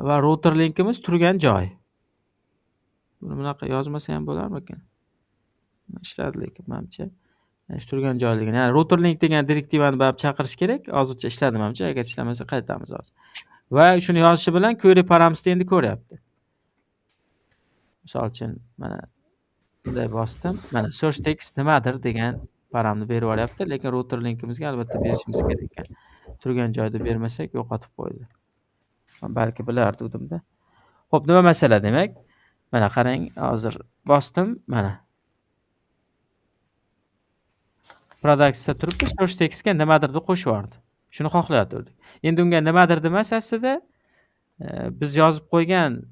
Va router linkimiz turgan joy. Buni bunaqa yozmasa ham bo'larmikan? Ishladi lekin menimcha. Turgan joyligini. Ya'ni router link degan direktivani barib chaqirish kerak. Hozircha ishladi menimcha. Agar ishlamasa qaytamiz hozir. Va shuni yozishi bilan query paramsni endi ko'ryapti. Misol uchun mana bunday bosdim. Mana search text nimadir degan paramni berib yuboryapti, lekin router linkimizga albatta berishimiz kerak ekan. Turgan joyda bermasak yo'qotib qo'ydi. Balki bilardimda. Xo'p, nima masala demak? Mana qarang, hozir bosdim, mana. Products'da turibdi, search textga nimadir deb qo'shib yubordi. Shuni xohlayotgandik. Endi unga nimadir demas aslida biz yozib qo'ygan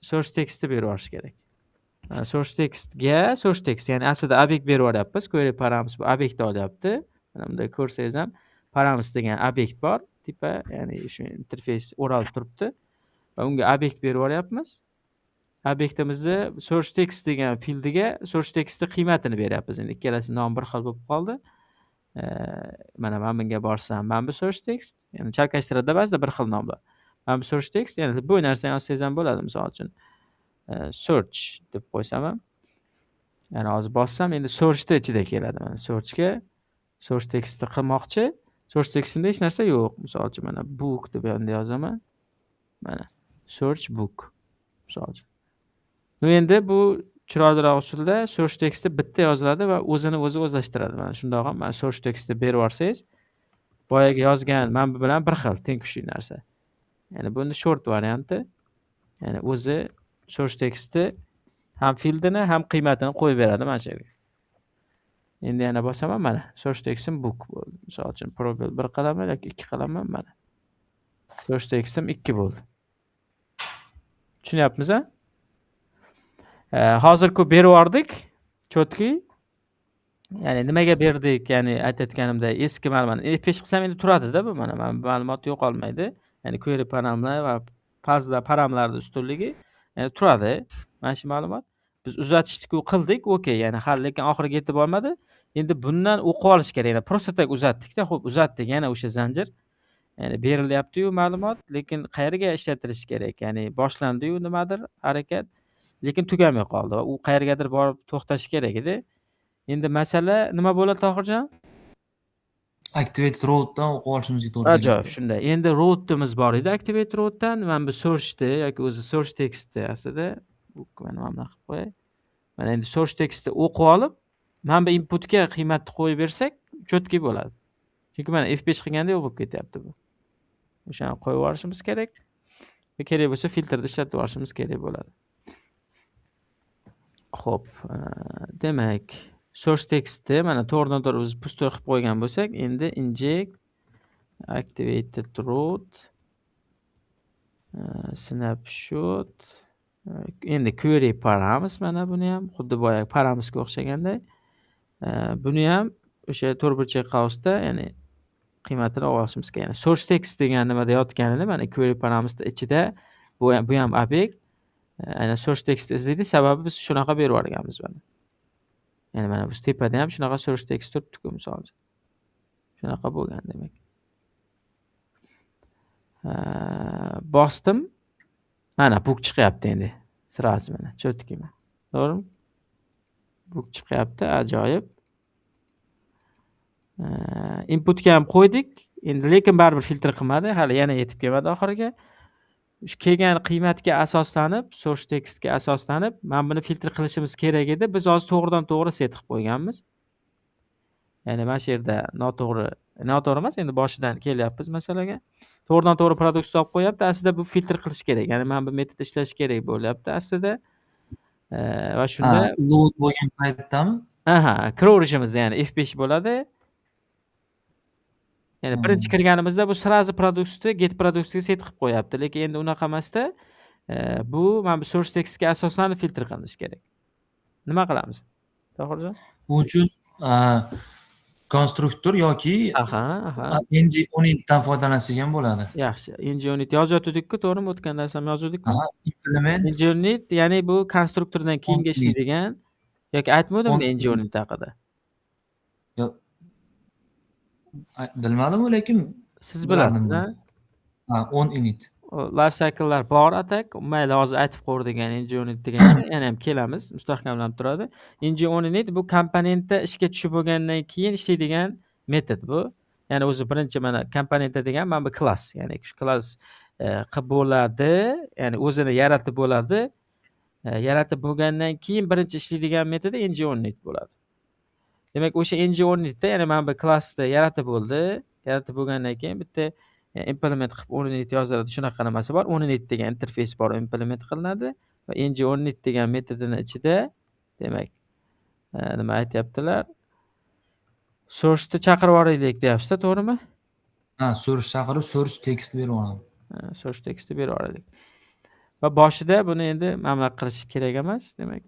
search textni berib yuborish kerak. Search textga search text, ya'ni aslida obyekt berib yuboryapmiz. Query params bu obyektni olyapti. Mana bunday ko'rsangiz ham params degan obyekt bor. Tipa, ya'ni shu interfeys o'ralib turibdi. Va unga obyekt berib yuboryapmiz. Obyektimizni search text degan fildiga search textni qiymatini beryapmiz. Endi ikkalasi nom bir xil bo'lib qoldi. Mana bunga borsam, mana bu search text, ya'ni chalkashtiradi ba'zida bir xil nomlar. Mana bu search text, ya'ni bu narsani yozsangiz ham bo'ladi, misol uchun. Search deb qo'ysam ham, ya'ni hozir bossam, endi searchni ichida keladi. Mana searchga search textni qilmoqchi. Search textida hech narsa yo'q. Misol uchun mana book deb yozaman. Mana search book. Misol uchun. Endi bu chiroyliroq usulda search textni bitta yoziladi va o'zini o'zi o'zlashtiradi. Mana shundoq ham mana search textni berib yuborsangiz, boyaga yozgan manba bilan bir xil, teng kuchli narsa. Ya'ni buni short varianti. Ya'ni o'zi search textni ham fildini, ham qiymatini qo'yib beradi mana shu yerga. Endi yana bosaman, mana search textim book bo'ldi. Misol uchun probel 1 qilaman yoki 2 qilaman, mana. Search textim 2 bo'ldi. Tushunyapmiz-a? Hozir-ku berib yubordik, chotki. Ya'ni nimaga berdik? Ya'ni aytayotganimda eski ma'lumot F5 qilsam endi turadi-da bu mana ma'lumot yo'qolmaydi. Ya'ni query paramlar va paramlarni ustunligi turadi. Mana shu ma'lumot. Biz uzatishni qildik, okey, ya'ni hali lekin oxiriga yetib olmadi. Endi bundan o'qib olish kerak. Ya'ni просто так uzatdik-da, xo'p, uzatdik, yana o'sha zanjir. Ya'ni berilyapti-yu ma'lumot, lekin qayerga ishlatilishi kerak? Ya'ni boshlandi-yu nimadir harakat, lekin tugamay qoldi va u qayergadir borib to'xtashi kerak edi. Endi masala nima bo'ladi, Tohirjon? Activate road'dan o'qib olishimizga to'g'ri keladi. Ajoyib, shunday. Endi road'imiz bor edi, activate road'dan. Mana bu search'ni yoki o'zi search textni aslida mana bunaqa qilib qo'yay. Mana endi search textni o'qib olib, mana bu inputga qiymatni qo'yib bersak, cho'tki bo'ladi. Chunki mana F5 qilganda yo'q bo'lib ketyapti bu. O'shani qo'yib yuborishimiz kerak. Va kerak bo'lsa filtrni ishlatib yuborishimiz kerak bo'ladi. Xo'p, demak, source textni mana to'g'ridan-to'g'ri biz pustoy qilib qo'ygan bo'lsak, endi inject activated root snapshot endi query params, mana buni ham xuddi boya paramsga o'xshaganday. Buni ham o'sha to'rtburchak qausda, ya'ni qiymatini olishimiz kerak. Ya'ni source text degan nimada yotganini mana query paramsda ichida bu ham obyekt. Aynan source text izlaydi, sababi biz shunaqa berib yuborganmiz mana. Ya'ni mana bu tepada ham shunaqa source text turibdi-ku misol uchun. Shunaqa bo'lgan demak. Bosdim. Mana book chiqyapti endi. Sirasi mana, cho'tki mana. To'g'rimi? Book chiqyapti, ajoyib. Inputga ham qo'ydik. Endi lekin baribir filtr qilmadi, hali yana yetib kelmadi oxiriga. Shu kelgan qiymatga asoslanib, source textga asoslanib, mana buni filtr qilishimiz kerak edi. Biz hozir to'g'ridan-to'g'ri set qilib qo'yganmiz. Ya'ni mana shu yerda noto'g'ri emas, endi boshidan kelyapmiz masalaga. To'g'ridan-to'g'ri produkt olib qo'yapti. Aslida bu filtr qilish kerak. Ya'ni mana bu metod ishlash kerak bo'lyapti aslida. Va shunda load bo'lgan paytdami? kiraverishimizda ya'ni F5 bo'ladi. Ya'ni birinchi kirganimizda bu srazi produktni get produktga set qilib qo'yapti. Lekin endi unaqa emasda, bu mana bu source textga asoslanib filtr qilinishi kerak. Nima qilamiz? To'g'rimi? Buning uchun konstruktor yoki ng-unit dan foydalansak ham bo'ladi. Yaxshi. ng-unit yozayotdik-ku, to'g'rimi? O'tgan darsda ham yozdik-ku. Implement ng-unit, ya'ni bu konstruktordan keyingi ishlaydigan yoki aytmadimmi ng-unit haqida? Yo'q. Bilmadim, lekin Siz bilasiz-da. on init. Life cycle'lar bor atak. Mayli, hozir aytib qo'ydik ng-unit degan. Yana ham kelamiz, mustahkamlanib turadi. ng-unit bu komponentda ishga tushib bo'lgandan keyin ishlaydigan metod bu. Ya'ni o'zi birinchi mana komponentda degan mana bu klass, ya'ni shu klass qilib bo'ladi, ya'ni o'zini yaratib bo'ladi. Yaratib bo'lgandan keyin birinchi ishlaydigan metodi ng-unit bo'ladi. Demak, o'sha ng-unitda, ya'ni mana bu klassni yaratib bo'ldi. Yaratib bo'lgandan keyin bitta implement qilib unit yoziladi. Shunaqa nimasi bor. Unit degan interfeys bor, implement qilinadi va ng-unit degan metodini ichida, demak, nima aytyaptilar? Source'ni chaqirib yuboraylik deyapsiz, to'g'rimi? Source chaqirib, source text berib yuboramiz. Source textni berib yuboraylik. Va boshida buni endi mana qilish kerak emas, demak,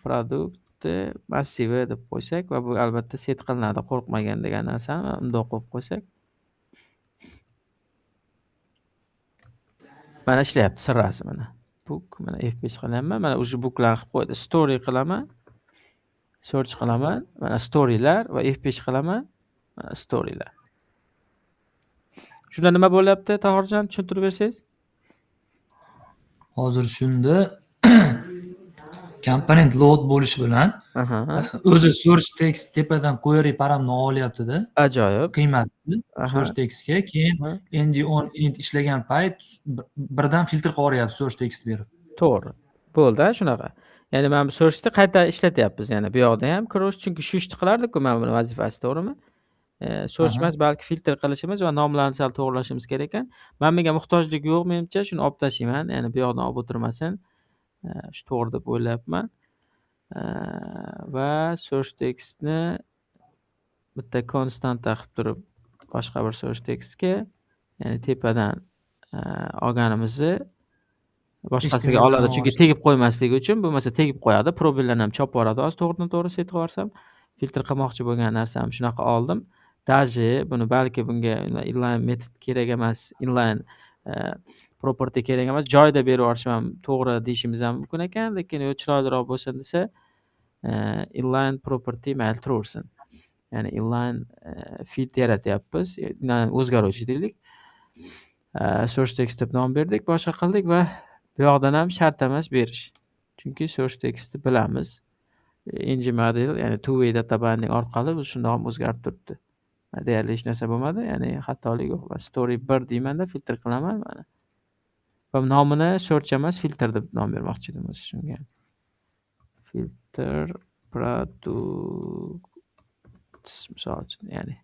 product massivi deb qo'ysak va bu albatta set qilinadi, qo'rqmagan degan narsani undoq qo'yib qo'ysak. Mana ishlayapti sirrasi mana. Book mana F5 qilaman, mana o'sha booklarni qilib qo'ydi. Story qilaman, search qilaman, mana storylar va F5 qilaman, mana storylar. Shunda nima bo'lyapti, Tohirjon, tushuntirib bersangiz? Hozir shunda komponent load bo'lishi bilan o'zi source text tepadan query paramni olyapti-da. Ajoyib. Qiymatni source textga, keyin ng-unit ishlagan payt birdan filtr qilib yuboryapti source text berib. To'g'ri. Bo'ldi, shunaqa. Ya'ni mana bu source'ni qayta ishlatyapmiz, ya'ni bu yoqda ham cross, chunki shu ishni qilardik-ku mana buni vazifasi, to'g'rimi? Source emas, balki filtr qilishimiz va nomlarni sal to'g'rilashimiz kerak ekan. Men bunga muhtojlik yo'q menimcha, shuni olib tashlayman. Ya'ni bu yoqdan olib o'tirmasin. Shu to'g'ri deb o'ylayapman. Va source textni bitta konstanta qilib turib boshqa bir source textga, ya'ni tepadan olganimizni boshqasiga oladi, chunki tegib qo'ymasligi uchun, bo'lmasa tegib qo'yadi, probellarni ham chopib yuboradi. Hozir to'g'ridan-to'g'ri set qilib yuborsam, filtr qilmoqchi bo'lgan narsamni shunaqa oldim. Даже buni balki bunga inline metod kerak emas, inline property kerak emas, joyida berib yuborishim ham to'g'ri deyishimiz ham mumkin ekan, lekin chiroyliroq bo'lsin desa, inline property mayli turaversin. Ya'ni inline feed yaratyapmiz, o'zgaruvchi deylik. Source text deb nom berdik, boshqa qildik va bu yoqdan ham shart emas berish. Chunki source textni bilamiz. ng model, ya'ni two-way data binding orqali bu shundoq ham o'zgarib turibdi. Deyarli hech narsa bo'lmadi, ya'ni xatolik yo'q. Story 1 deymanda filtr qilaman mana. Va nomini search emas, filtr deb nom bermoqchi edim o'zi shunga. Filter product misol uchun, ya'ni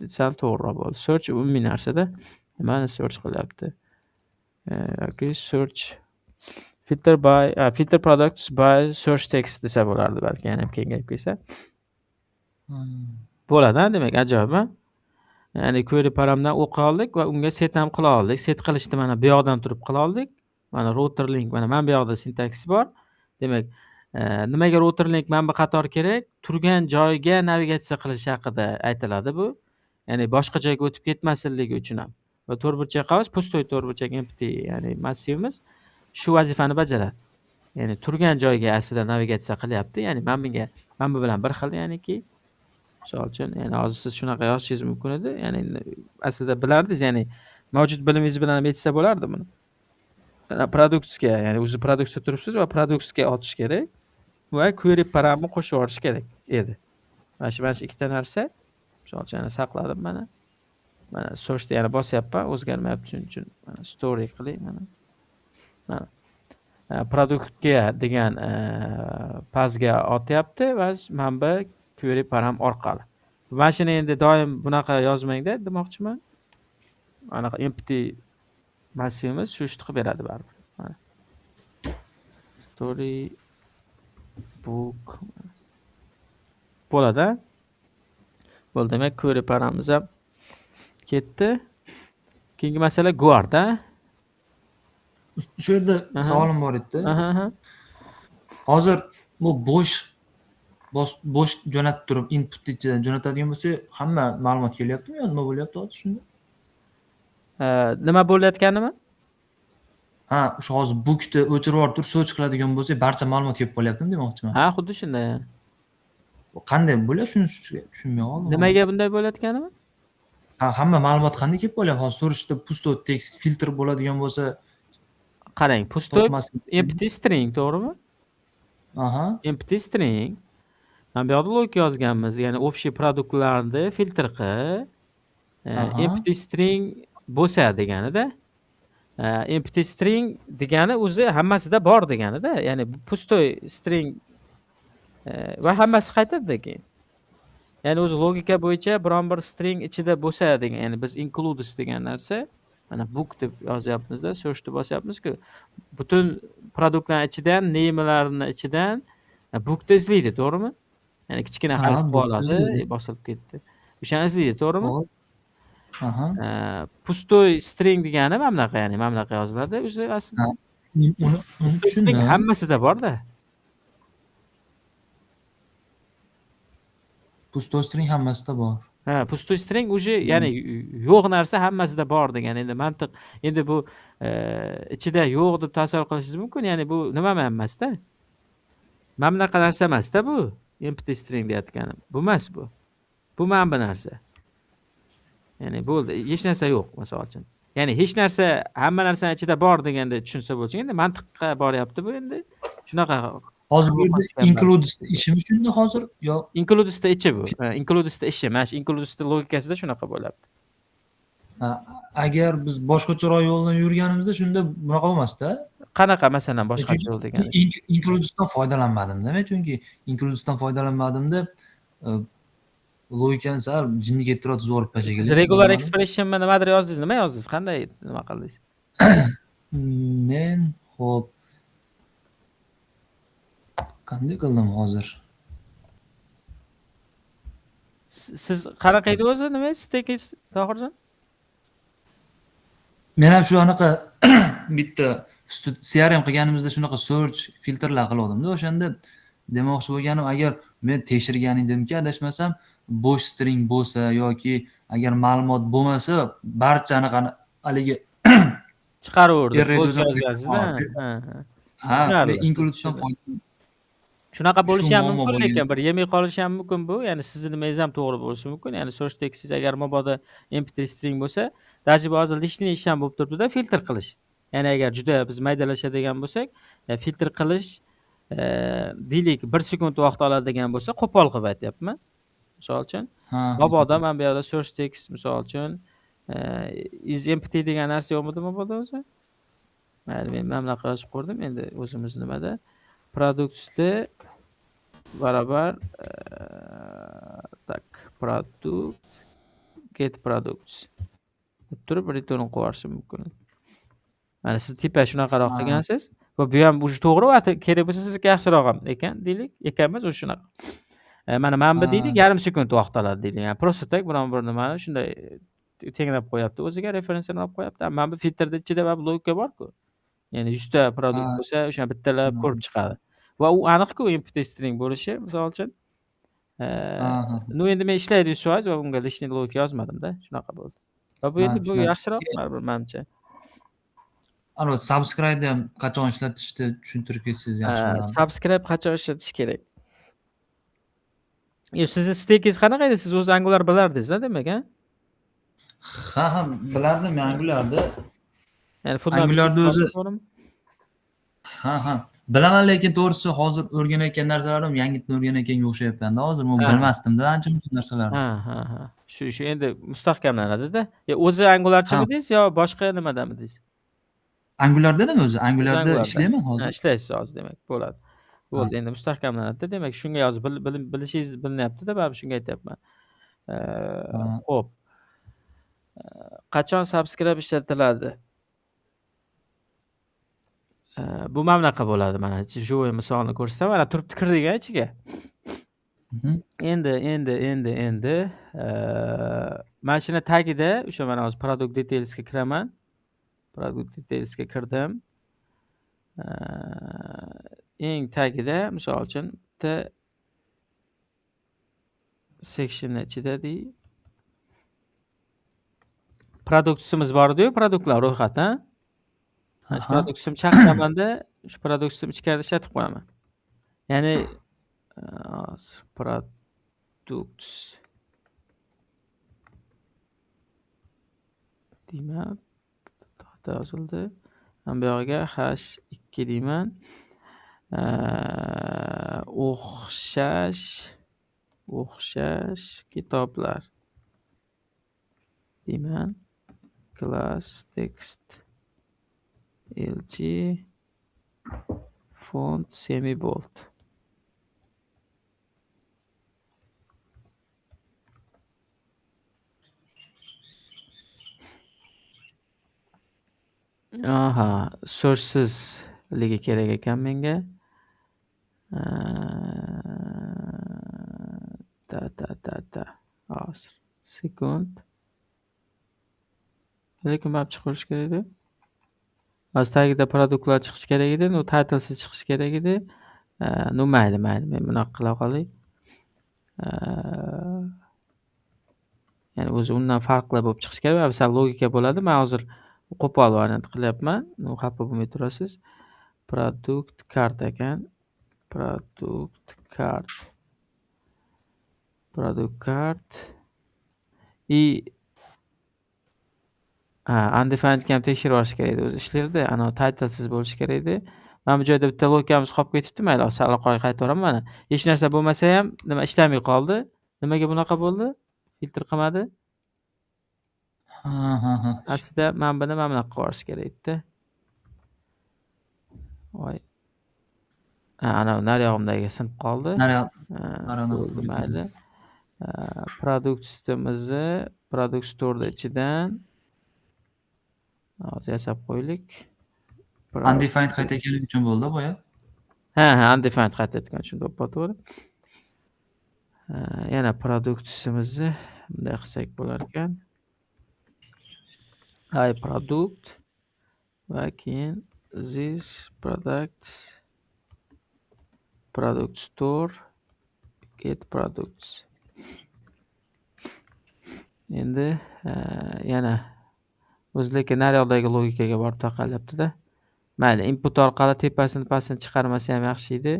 sal to'g'riroq bo'ldi. Search umumiy narsada nimani search qilyapti? Okay, search filter products by search text desa bo'lardi balki, yana ham kengayib kelsa. Bo'ladi, demak ajoyib. Ya'ni query paramdan o'qiy oldik va unga set ham qila oldik. Set qilishni mana bu yoqdan turib qila oldik. Mana router link mana bu yoqda sintaksi bor. Demak, nimaga router link mana bu qator kerak? Turgan joyga navigatsiya qilish haqida aytiladi bu. Ya'ni boshqa joyga o'tib ketmasligi uchun ham. Va to'rtburchak qavs, pustoy to'rtburchak empty, ya'ni massivimiz shu vazifani bajaradi. Ya'ni turgan joyga aslida navigatsiya qilyapti. Ya'ni mana bu bilan bir xil, ya'niki misol uchun, ya'ni hozir siz shunaqa yozishingiz mumkin edi. Ya'ni aslida bilardingiz, ya'ni mavjud bilimingiz bilan ham aytsa bo'lardi buni. Produktga, ya'ni o'zi produktga turibsiz va produktga otish kerak va query paramni qo'shib yuborish kerak edi. Mana shu ikkita narsa. Misol uchun saqladim mana. Mana searchni yana bosyapman, o'zgarmayapti shuning uchun. Mana story qiling mana. Mana produktga degan pazga otyapti va manba query param orqali. Mana shuni endi doim bunaqa yozmangda demoqchiman. Anaqa empty massivimiz shu ishni qilib beradi baribir. Mana story book bo'ladi. Bo'ldi, demak query paramiz ham ketdi. Keyingi masala guard. Shu yerda savolim bor edi. Hozir bu bo'sh jo'natib turib input ichidan jo'natadigan bo'lsa, hamma ma'lumot kelyaptimi yo nima bo'lyapti hozir shunda? Nima bo'layotganimi? O'sha hozir bookni o'chirib yuborib turib search qiladigan bo'lsa, barcha ma'lumot kelib qolyaptimi demoqchiman. Xuddi shunday. Qanday bo'ladi shuni tushunmay qoldim. Nimaga bunday bo'layotganimi? Hamma ma'lumot qanday kelib qolyapti? Hozir searchda pusto text filtr bo'ladigan bo'lsa, qarang, pusto empty string, to'g'rimi? Empty string. Mana bu yoqda logika yozganmiz, ya'ni общий produktlarni filtr qil. Empty string bo'lsa deganida. Empty string degani o'zi hammasida bor deganida, ya'ni pustoy string va hammasi qaytadi keyin. Ya'ni o'zi logika bo'yicha biron bir string ichida bo'lsa degan, ya'ni biz includes degan narsa, mana book deb yozyapmizda, search deb bosyapmiz-ku, butun produktlar ichidan, name'larning ichidan bookni izlaydi, to'g'rimi? Ya'ni kichkina harf bo'ladi, bosilib ketdi. O'shani izlaydi, to'g'rimi? Pustoy string degani mana bunaqa, ya'ni mana bunaqa yoziladi. O'zi aslida uni tushundim. Hammasida bor-da. Pustoy string hammasida bor. Pustoy string уже, ya'ni yo'q narsa hammasida bor degan. Endi mantiq, endi bu ichida yo'q deb tasavvur qilishingiz mumkin. Ya'ni bu nima emasda? Mana bunaqa narsa emasda bu. Empty string deyotganim. Bu emas bu. Bu mana bu narsa. Ya'ni bo'ldi, hech narsa yo'q, misol uchun. Ya'ni hech narsa, hamma narsa ichida bor deganda tushunsa bo'lsin. Endi mantiqqa boryapti bu endi. Shunaqa. Hozir bu yerda includesda ishimi shunda hozir yo includesda ichi bu. Includesda ishi, mana shu includesda logikasida shunaqa bo'lyapti. Agar biz boshqacharoq yo'ldan yurganimizda shunda bunaqa bo'lmasda. Qanaqa masalan boshqacha yo'l degani? Includesdan foydalanmadim-da men, chunki includesdan foydalanmadimda logikani sal jinni keltirib zo'rib pashaga. Siz regular expression nimadir yozdingiz, nima yozdingiz? Qanday nima qildingiz? Men xo'p qanday qildim hozir? Siz qanaqa edi o'zi nima stekingiz, Tohirjon? Men ham shu anaqa bitta CRM qilganimizda shunaqa search filtrlar qilgandim-da, o'shanda demoqchi bo'lganim, agar men tekshirgan edimki, adashmasam, bo'sh string bo'lsa yoki agar ma'lumot bo'lmasa, barchani haligi Chiqaraverdi. array Floatga o'zimiz yozgansizda. Ha. ha, Tushunarli, siz include'dan tushundim. Shunaqa shu bo'lishi ham muammo mumkin, bo'lgan. lekin bir yemay qolishi ham mumkin bu. Ya'ni sizni nimangiz ham to'g'ri bo'lishi mumkin. Ya'ni source tekstingiz agar mabodo mp3 string bo'lsa, даже hozir lishniy ish ham bo'lib turibdi-da, filtr qilish. Ya'ni agar juda biz maydalashadigan bo'lsak, filtr qilish deylik 1 sekund vaqt oladigan bo'lsa, qo'pol qilib aytyapman. Misol uchun, mabodo men bu yerda source text misol uchun is empty degan narsa yo'qmidi mabodo o'zi? Mayli, men mana bunaqa yozib qo'ydim. Endi o'zimiz nimada productsda barabar tak product get products deb turib return qo'yish mumkin. Mana siz tipa shunaqaroq qilgansiz va bu ham o'sha to'g'ri va kerak bo'lsa sizga yaxshiroq ham ekan deylik, ekanmiz o'sha shunaqa. Mana bu deylik yarim sekund vaqt oladi deylik. Yani просто tak biron bir nimani shunday tenglab qo'yapti, o'ziga referensini olib qo'yapti. Mana bu filtrning ichida bu logika bor-ku. Ya'ni 100 ta produkt bo'lsa, o'sha bittalab ko'rib chiqadi. Va u aniq-ku empty string bo'lishi, misol uchun. No endi men ishlaydi 100% va unga lishniy logika yozmadim-da, shunaqa bo'ldi. Va bu endi bu yaxshiroq baribir menimcha. Albatta, subscribe ham qachon ishlatishni tushuntirib ketsangiz yaxshi bo'lardi. Subscribe qachon ishlatish kerak? Sizni stekingiz qanaqa edi? Siz o'zi Angular bilardingiz-a, demak, ha? Ha, bilardim Angularni. Ya'ni Angularni o'zi ha. Bilaman, lekin to'g'risi hozir o'rganayotgan narsalarim yangitdan o'rganayotganga o'xshayapti-da. Hozir men bilmasdim-da ancha-muncha narsalarni. Ha. Shu endi mustahkamlanadi-da. O'zi Angularchimidingiz yo boshqa nimadamidingiz? Angulardami o'zi? Angularda ishlayman hozir. Ishlaysiz hozir, demak, bo'ladi. Bo'ldi, endi mustahkamlanadi-da, demak, shunga yozib bilishingiz bilinyapti-da, baribir shunga aytyapman. Xo'p. Qachon subscribe ishlatiladi? Bu mana bunaqa bo'ladi, mana shu misolni ko'rsam, mana turibdi kirdik ichiga. Endi mana shuni tagida o'sha mana hozir product detailsga kiraman. Product detailsga kirdim. Eng tagida misol uchun bitta section ichida produktimiz bor edi-yu, produktlar ro'yxati, ha? Shu produktimni chaqiraman-da, shu produktimni ichkarida ishlatib qo'yaman. Ya'ni products deyman. To'xta yozildi. Men bu yerga h2 deyman. O'xshash kitoblar deyman. Class text LG font semi-bold. Aha, so'rsisligi kerak ekan menga. Hozir sekund. Lekin baribir chiqish kerak edi. Hozir tagida produktlar chiqish kerak edi, no titlesiz chiqish kerak edi. No mayli, men bunaqa qila qolay. Ya'ni o'zi undan farqli bo'lib chiqish kerak va sal logika bo'ladi. Men hozir qo'pol variant qilyapman. Xafa bo'lmay turasiz. Product card ekan. Product card. Undefined ham tekshirib olish kerak edi. O'zi ishlaydi. Ana titlesiz bo'lishi kerak edi. Mana bu joyda bitta logikamiz qolib ketibdi. Mayli, sal orqaga qaytaraman mana. Hech narsa bo'lmasa ham nima ishlamay qoldi. Nimaga bunaqa bo'ldi? Filtr qilmadi. Aslida men buni mana bunaqa qilish kerak edi. Voy. Ana nariyog'imdagi sinib qoldi. Mayli. Product sistemimizni product store ichidan hozir yasab qo'ylik. Undefined qayta kelgani uchun bo'ldi boya. Ha, undefined qayta etgan uchun to'g'ri. Yana produktimizni bunday qilsak bo'lar ekan. Product va keyin this product store, get products. Endi yana o'zleki naryoqdagi logikaga borib taqalyapti-da. Mayli, input orqali tepasini pastini chiqarmasa ham yaxshi edi.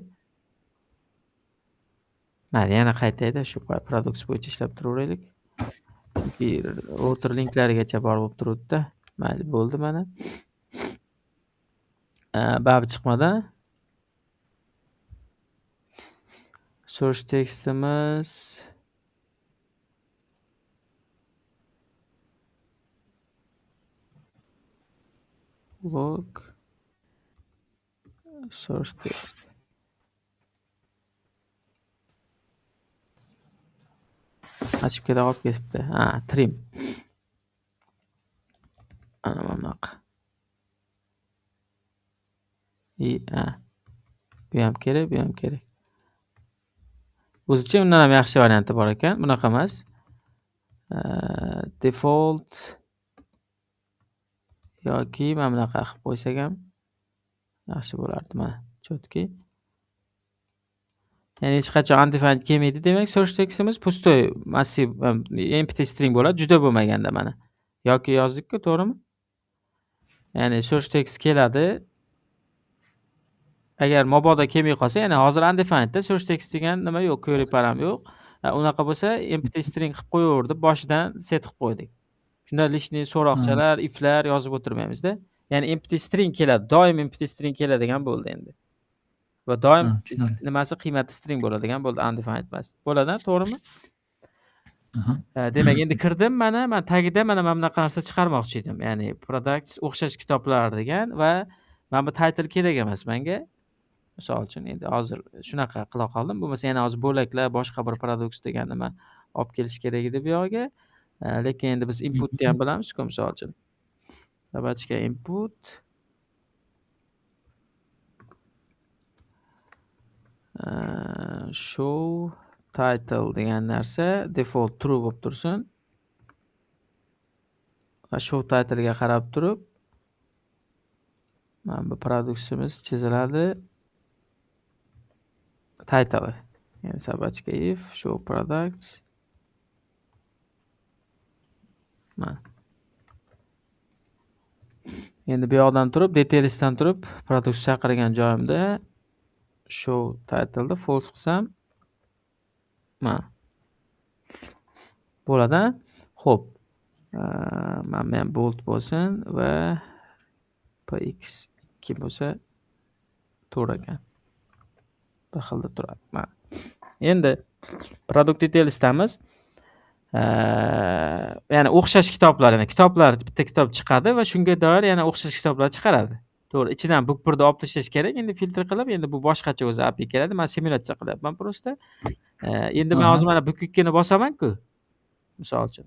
Mayli, yana qaytayda shu products bo'yicha ishlab turaveraylik. Chunki router linklarigacha borib turibdi-da. Mayli, bo'ldi mana. Baribir chiqmadi. Source textimiz log source text. Açıp keda qolib ketibdi. Trim. Ana bunaqa. Bu ham kerak, bu ham kerak. O'zicha undan ham yaxshi varianti bor ekan. Bunaqa emas. Default yoki mana bunaqa qilib qo'ysak ham yaxshi bo'lardi. Mana, chotki. Ya'ni hech qachon undefined kelmaydi. Demak, source textimiz pustoy, massiv, empty string bo'ladi, juda bo'lmaganda mana. Yoki yozdik-ku, to'g'rimi? Ya'ni source text keladi. Agar mabodo kelmay qolsa, ya'ni hozir undefinedda source text degan nima yo'q, query param yo'q. Unaqa bo'lsa, empty string qilib qo'yaverdi, boshidan set qilib qo'ydik. Shunda lishni so'roqchalar, iflar yozib o'tirmaymiz-da. Ya'ni empty string keladi, doim empty string keladigan bo'ldi endi. Va doim nimasi qiymatli string bo'ladigan bo'ldi, undefined emas. Bo'ladi, to'g'rimi? Demak, endi kirdim, men tagida mana bunaqa narsa chiqarmoqchi edim. Ya'ni products o'xshash kitoblar degan va men bu title kerak emas menga. Misol uchun endi hozir shunaqa qila qoldim. Bo'lmasa yana hozir bo'laklar boshqa bir products degan nima olib kelish kerak edi bu yoqqa. Lekin endi biz inputni ham bilamiz-ku, misol uchun. Sabachka input show title degan narsa default true bo'lib tursin. Va show title ga qarab turib mana bu productsimiz chiziladi. Title. Yani sabachka if show products. Mana. Endi bu yoqdan turib, detailsdan turib, products chaqirgan joyimda show title da false qilsam, mana. Bo'ladi. Xo'p. Mana men bold bo'lsin va px2 bo'lsa to'g'ri ekan. Bir xilda turadi. Mana. Endi product detailsdamiz. Ya'ni o'xshash kitoblar, ya'ni kitoblar bitta kitob chiqadi va shunga doir yana o'xshash kitoblar chiqaradi. To'g'ri, ichidan bookbirni olib tashlash kerak. Endi filtr qilib, endi bu boshqacha o'zi API keladi. Men simulyatsiya qilyapman prosta. Endi men hozir mana book2ni bosaman-ku. Misol uchun.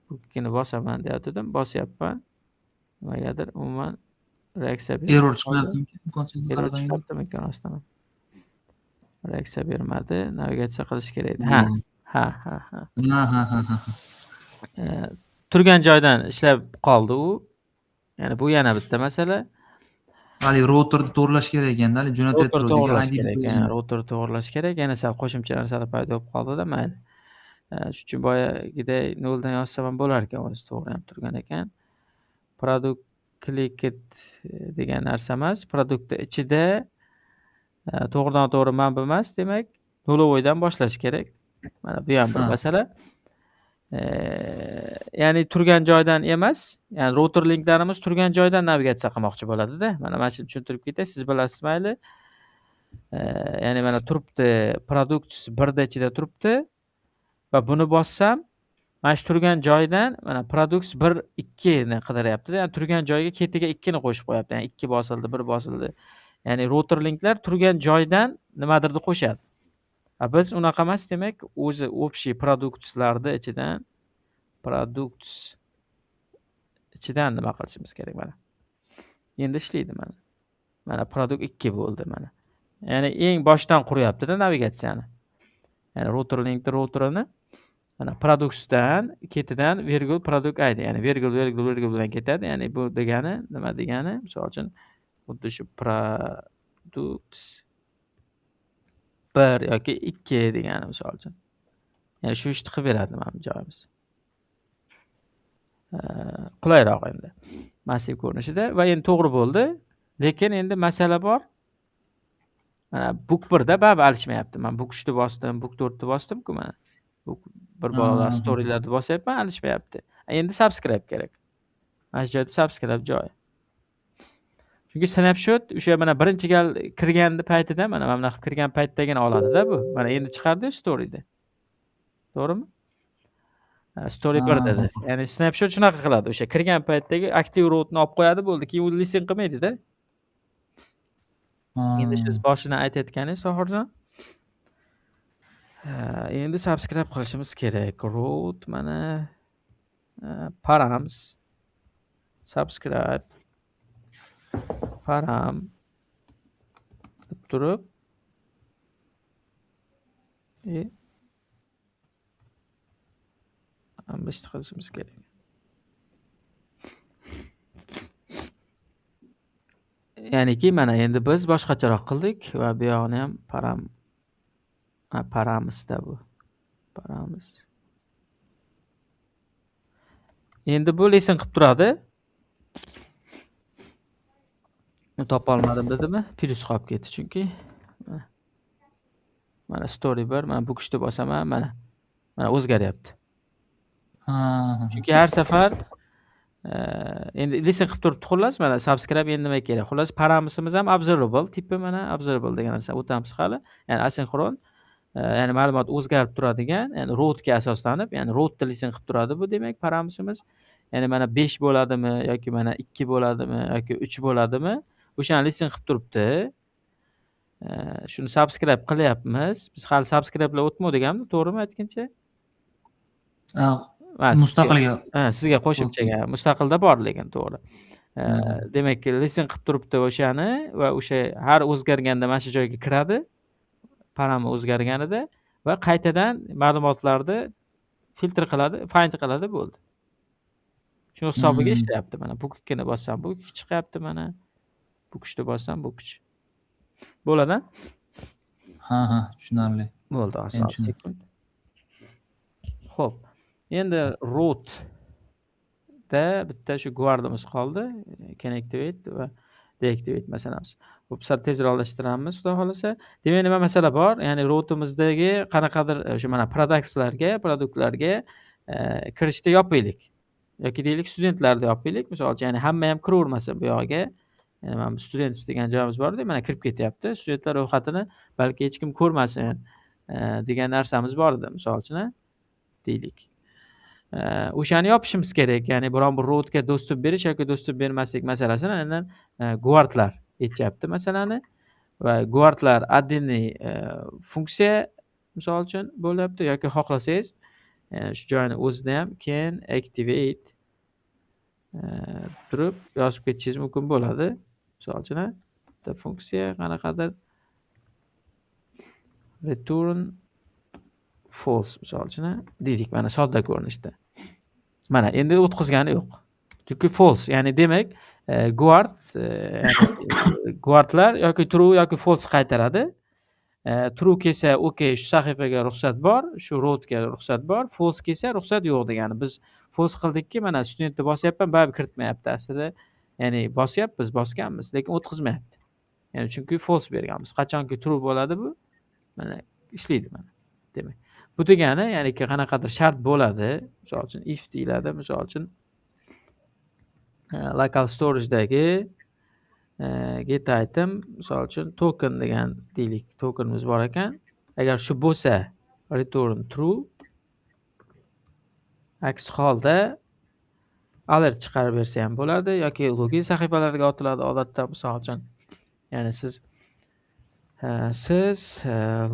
Book2ni bosaman deyotdim, bosyapman. Nimagadir umuman reaksiya bermadi. Error chiqmayaptimi? Error chiqyaptimi rostdan? Reaksiya bermadi. Navigatsiya qilish kerak edi. Ha. Turgan joydan ishlab qoldi u. Ya'ni bu yana bitta masala. Hali routerni to'g'irlash kerak ekanda, hali jo'natib turadigan. Routerni to'g'irlash kerak. Yana sal qo'shimcha narsalar paydo bo'lib qoldi-da, mayli. Shuning uchun boyagiday noldan yozsam ham bo'lar ekan, o'zi to'g'ri ham turgan ekan. Product clicked degan narsa emas, produktni ichida to'g'ridan-to'g'ri manba emas, demak, nulovoydan boshlash kerak. Mana bu ham bir masala. Ya'ni turgan joydan emas, ya'ni router linklarimiz turgan joydan navigatsiya qilmoqchi bo'ladi-da. Mana shuni tushuntirib ketay, siz bilasiz mayli. Ya'ni mana turibdi, products 1 da ichida turibdi va buni bossam, mana shu turgan joydan mana products 1 2 ni qidiryapti. Ya'ni turgan joyga ketiga 2 ni qo'shib qo'yapti. Ya'ni 2 bosildi, 1 bosildi. Ya'ni router linklar turgan joydan nimadirni qo'shadi. Biz unaqa emas, demak, o'zi общий productslarda ichidan products ichidan nima qilishimiz kerak mana. Endi ishlaydi mana. Mana product 2 bo'ldi mana. Ya'ni eng boshdan quryapti-da navigatsiyani. Ya'ni router linkni routerini mana productsdan ketidan virgul product id, ya'ni virgul bilan ketadi. Ya'ni bu degani nima degani? Misol uchun xuddi shu products 1 yoki 2 degani misol uchun. Ya'ni shu ishni qilib beradi mana bu joyimiz. Qulayroq endi. Massiv ko'rinishida va endi to'g'ri bo'ldi. Lekin endi masala bor. Mana book 1 da baribir alishmayapti. Men book 3 ni bosdim, book 4 ni bosdim-ku mana. Book bir bolalar storylarni bosyapman, alishmayapti. Endi subscribe kerak. Mana shu joyda subscribe joyi. Chunki snapshot o'sha mana birinchi gal kirganda paytida mana bunaqa kirgan paytdagina oladi-da bu. Mana endi chiqardi storyda. To'g'rimi? Story 1 dedi. Ya'ni snapshot shunaqa qiladi. O'sha kirgan paytdagi aktiv rootni olib qo'yadi bo'ldi. Keyin u listen qilmaydi-da. Endi siz boshidan aytayotganingiz Sohirjon. Endi subscribe qilishimiz kerak. Root mana params subscribe param deb turib biz qilishimiz kerak. Ya'niki mana endi biz boshqacharoq qildik va bu yoqni ham paramisda bu. Paramiz. Endi bu listen qilib turadi. Topa olmadim dedimi? Plus qolib ketdi chunki. Mana story 1, mana bu kuchni bosaman, mana o'zgaryapti. Chunki har safar endi listen qilib turibdi xullas, mana subscribe endi nima kerak? Xullas paramisimiz ham observable tipi mana observable degan narsa o'tamiz hali. Ya'ni asinxron, ya'ni ma'lumot o'zgarib turadigan, ya'ni rootga asoslanib, ya'ni rootda listen qilib turadi bu demak paramisimiz. Ya'ni mana 5 bo'ladimi yoki mana 2 bo'ladimi yoki 3 bo'ladimi? O'shani listen qilib turibdi. Shuni subscribe qilyapmiz. Biz hali subscribe'lar o'tmaganmi, to'g'rimi aytgancha? Mustaqilga. Sizga qo'shimchaga mustaqilda bor lekin to'g'ri. Demak, listen qilib turibdi o'shani va o'sha har o'zgarganda mana shu joyga kiradi. Parami o'zgarganida va qaytadan ma'lumotlarni filtr qiladi, find qiladi bo'ldi. Shuni hisobiga ishlayapti mana. Bu 2 ni bossam, bu 2 chiqyapti mana. Bu kuchni bossam, bu kuch. Bo'ladi? Ha, tushunarli. Bo'ldi, oson. Xo'p. Endi root da bitta shu guardimiz qoldi. Connectivate va deactivate masalamiz. Xo'p, sal tezroqlashtiramiz, xudo xolasa. Demak, nima masala bor? Ya'ni rootimizdagi qanaqadir o'sha mana produktlarga kirishda yopaylik. Yoki deylik studentlarni yopaylik. Misol uchun, ya'ni hamma ham kiravermasa bu yoqqa. Ya'ni mana students degan joyimiz bor-da, mana kirib ketyapti. Studentlar ro'yxatini balki hech kim ko'rmasin degan narsamiz bor edi, misol uchun, deylik. O'shani yopishimiz kerak. Ya'ni biron bir rootga dostуп berish yoki dostуп bermaslik masalasini aynan guardlar yechyapti masalani va guardlar отдельный funksiya misol uchun bo'lyapti yoki xohlasangiz shu joyni o'zida ham can activate turib yozib ketishingiz mumkin bo'ladi. Misol uchun bitta funksiya qanaqadir return false misol uchun deylik mana sodda ko'rinishda. Mana endi o'tkazgani yo'q. Chunki false, ya'ni demak guardlar yoki true yoki false qaytaradi. True kelsa okey, shu sahifaga ruxsat bor, shu rootga ruxsat bor, false kelsa ruxsat yo'q degani. Biz false qildikki, mana studentni bosyapman, baribir kiritmayapti aslida. Ya'ni bosganmiz, lekin o'tkazmayapti. Ya'ni chunki false berganmiz. Qachonki true bo'ladi bu, mana ishlaydi mana. Demak, bu degani, ya'ni qanaqadir shart bo'ladi. Misol uchun if deyiladi, misol uchun local storage'dagi get item, misol uchun token degan deylik, tokenimiz bor ekan. Agar shu bo'lsa, return true. Aks holda alert chiqarib bersa ham bo'ladi yoki login sahifalarga otiladi odatda, misol uchun. Ya'ni siz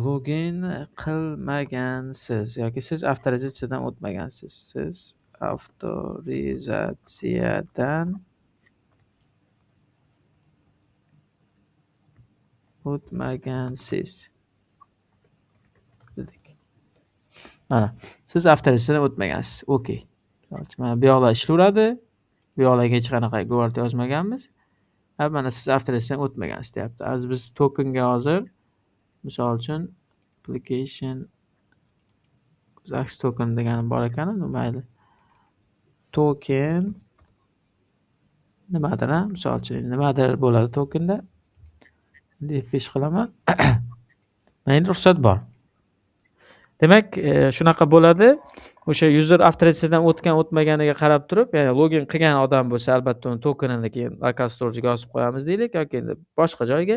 login qilmagansiz yoki siz avtorizatsiyadan o'tmagansiz. Siz avtorizatsiyadan o'tmagansiz. Dedik. Mana, siz avtorizatsiyadan o'tmagansiz. Okey. Mana bu yoqlar ishlayveradi. Bu yoqlarga hech qanaqa guard yozmaganmiz. Mana siz avtorizatsiyadan o'tmagansiz deyapti. Biz tokenga hozir misol uchun application Zax token degani bor ekan, mayli. Token nimadir, misol uchun nimadir bo'ladi tokenda. F5 qilaman. Mana endi ruxsat bor. Demak, shunaqa bo'ladi. O'sha user avtorizatsiyadan o'tmaganiga qarab turib, ya'ni login qilgan odam bo'lsa, albatta uni tokenini keyin local storage'ga yozib qo'yamiz deylik yoki endi boshqa joyga.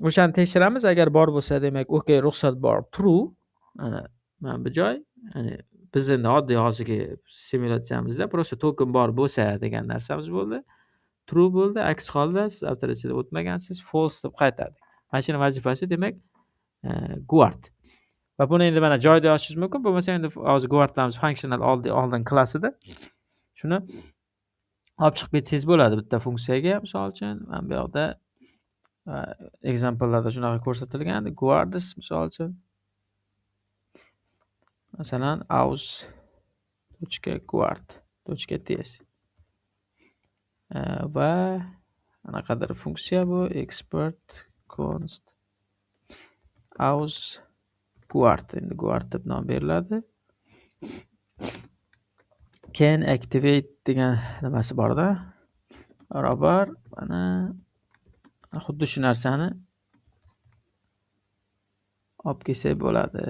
O'shani tekshiramiz. Agar bor bo'lsa, demak, OK, ruxsat bor, true. Mana bu joy, ya'ni biz endi oddiy hozirgi simulyatsiyamizda prosta token bor bo'lsa degan narsamiz bo'ldi. True bo'ldi. Aks holda siz avtorizatsiyadan o'tmagansiz, false deb qaytardik. Mana shuni vazifasi demak guard. Va buni endi mana joyda yozishingiz mumkin. Bo'lmasa endi hozir guardlarimiz functional oldin klassida. Shuni olib chiqib ketsangiz bo'ladi bitta funksiyaga. Misol uchun mana bu yoqda examplelarda shunaqa ko'rsatilgan. Guards misol uchun masalan aus.guard.ts va anaqadir funksiya bu export const aus guard. Endi guard deb nom beriladi. Can activate degan nimasi bor-da. Barabar mana xuddi shu narsani olib kelsak bo'ladi.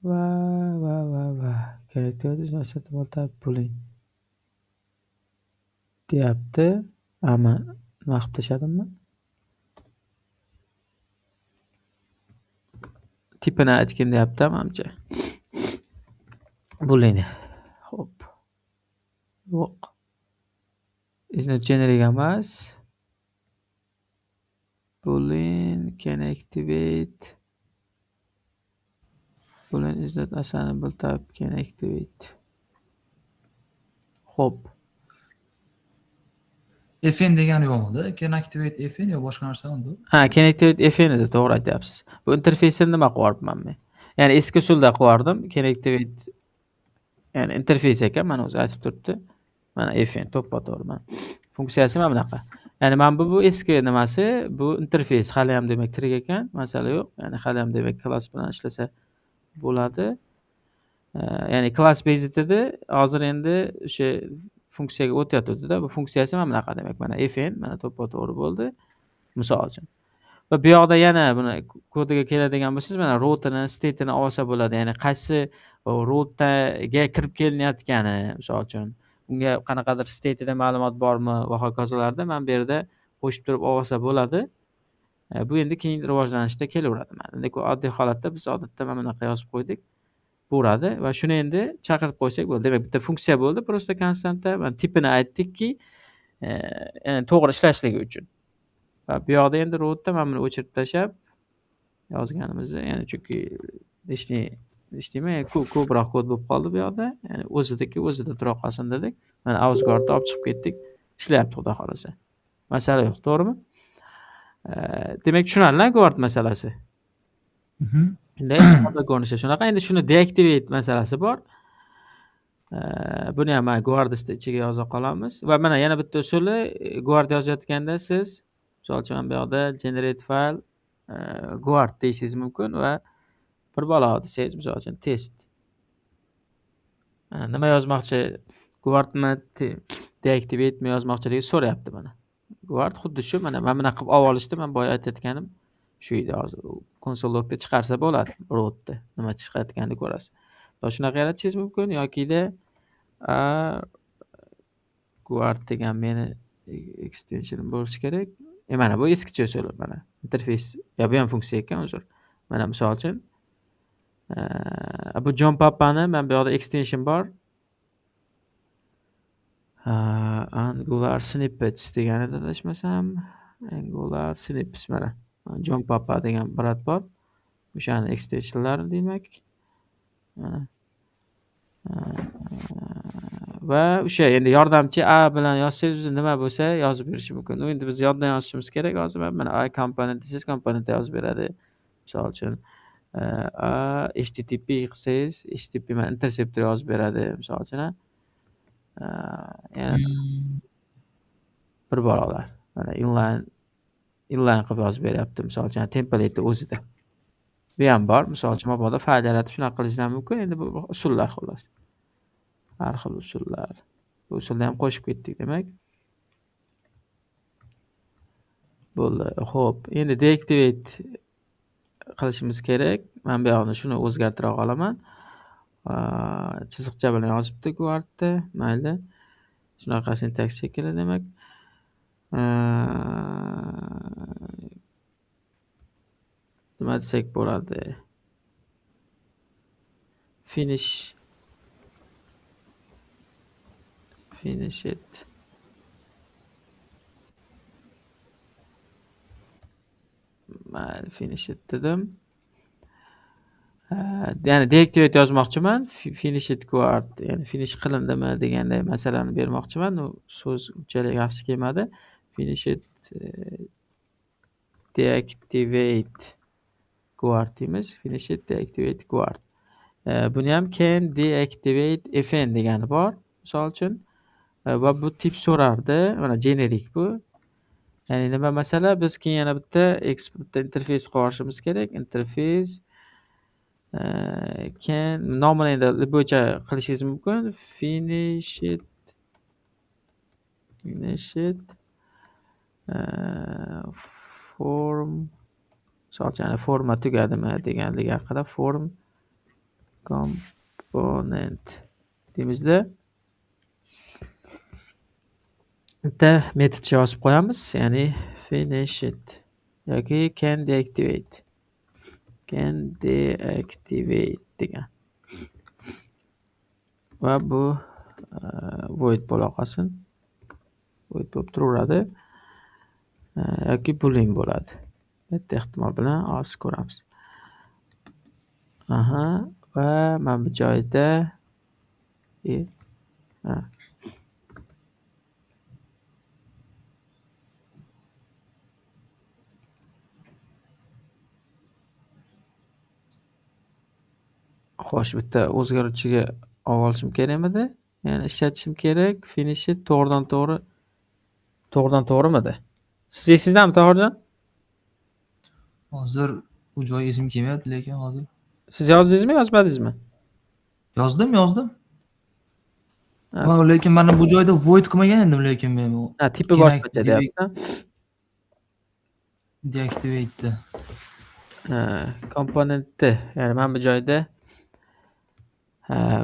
Va character is not set type pulling deyapti. Nima qilib tashladimmi? Tipini aytgin deyapti, menimcha. Boolean. Xo'p. Yo'q. Is not generic emas. Boolean can activate. Boolean is not assignable type can activate. Xo'p. FN degani yo'qmi? Can activate FN yo boshqa narsami? Can activate FN edi, to'g'ri aytyapsiz. Bu interfeysni nima qilyapman men? Ya'ni eski usulda qilardim. Can activate ya'ni interfeys ekan, mana o'zi aytib turibdi. Mana FN to'ppa-to'g'ri mana. Funksiyasi mana bunaqa. Ya'ni mana bu eski nimasi, bu interfeys hali ham demak tirik ekan, masala yo'q. Ya'ni hali ham demak klass bilan ishlasa bo'ladi. Ya'ni class based edi. Hozir endi o'sha funksiyaga o'tyapti-da. Bu funksiyasi mana bunaqa demak. Mana FN mana to'ppa-to'g'ri bo'ldi. Misol uchun. Va bu yoqda yana buni kodiga keladigan bo'lsangiz, mana routini, state'ini olsa bo'ladi. Ya'ni qaysi routaga kirib kelinayotgani, misol uchun, unga qanaqadir state'ida ma'lumot bormi va hokazolarda mana bu yerda qo'shib turib olsa bo'ladi. Bu endi keyin rivojlanishda kelaveradi. Mana oddiy holatda biz odatda mana bunaqa yozib qo'ydik. Bo'ladi va shuni endi chaqirib qo'ysak bo'ldi. Demak, bitta funksiya bo'ldi, prosta konstanta. Mana tipini aytdikki, ya'ni to'g'ri ishlashligi uchun. Va bu yoqda endi rootda mana buni o'chirib tashab yozganimizni, ya'ni chunki ko'proq kod bo'lib qoldi bu yoqda. Ya'ni o'zida tura qolsin dedik. Mana ausguardni olib chiqib ketdik. Ishlayapti, xudo xolasa. Masala yo'q, to'g'rimi? Demak, tushunarli guard masalasi. Endi ko'rinishi shunaqa. Endi shuni deactivate masalasi bor. Buni ham guardist ichiga yoza qolamiz. Va mana yana bitta usuli, guard yozayotganda siz misol uchun bu yoqda generate file guard deyishingiz mumkin va bir balo desangiz, misol uchun test. Nima yozmoqchi? Guardmi, deactivate'mi yozmoqchiligi so'rayapti mana. Guard xuddi shu mana bunaqa qilib olib olishdi. Men boya aytayotganim shu edi. Hozir console logda chiqarsa bo'ladi, rootda nima chiqayotganini ko'rasiz. Va shunaqa yaratishingiz mumkin yokida guard degan meni extension bo'lishi kerak. Mana bu eskicha usul mana. Interface ya bu ham funksiya ekan, uzr. Mana misol uchun bu John Papani men bu yoqda extension bor. Angular snippets deganida adashmasam, Angular snippets mana. John Papa degan brat bor. O'shani extensionlari demak. Va o'sha endi yordamchi A bilan yozsangiz nima bo'lsa yozib berishi mumkin. Endi biz yoddan yozishimiz kerak hozir. Mana A komponent siz komponentda yozib beradi. Misol uchun HTTP qilsangiz, HTTP mana interceptor yozib beradi misol uchun. bir balolar. Mana inline qilib yozib beryapti. Misol uchun template o'zida. Bu ham bor. Misol uchun mabodo fayl yaratib shunaqa qilishingiz mumkin. Endi bu usullar xolos. Har xil usullar. Bu usulni ham qo'shib ketdik demak. Bo'ldi. Xo'p, endi deactivate qilishimiz kerak. Men bu yoqni shuni o'zgartira olaman. Chiziqcha bilan yozibdi Guardda. Mayli. Shunaqa sintaks shekli demak. Nima desak bo'ladi? Finish it. Mayli, finish it dedim. Ya'ni deactivate yozmoqchiman. Finish it guard, ya'ni finish qilindimi deganday masalani bermoqchiman. U so'z unchalik yaxshi kelmadi. Finish it deactivate guard deymiz. Finish it deactivate guard. Buni ham can deactivate fn degani bor. Misol uchun va bu tip so'rardi. Mana generic bu. Ya'ni nima masala? Biz keyin yana bitta interface qo'shishimiz kerak. Interface can nomini endi bo'yicha qilishingiz mumkin. Finish it form, misol uchun forma tugadimi deganligi haqida form component deymizda. Bitta metod yozib qo'yamiz, ya'ni finish it yoki can deactivate degan. Va bu void bo'la qolsin. Void bo'lib turaveradi. Yoki boolean bo'ladi. Bitta ehtimol bilan hozir ko'ramiz. Va mana bu joyda xo'sh, bitta o'zgaruvchiga olishim kerakmidi? Ya'ni ishlatishim kerak. Finish it to'g'ridan to'g'rimidi? Siz esingizdami, Tohirjon? Hozir u joy esim kelmayapti, lekin hozir. Siz yozdingizmi, yozmadingizmi? Yozdim. Lekin mana bu joyda void qilmagan edim, lekin men u. Tipi boshqacha deyapti. Deactivate. Komponentni, ya'ni mana bu joyda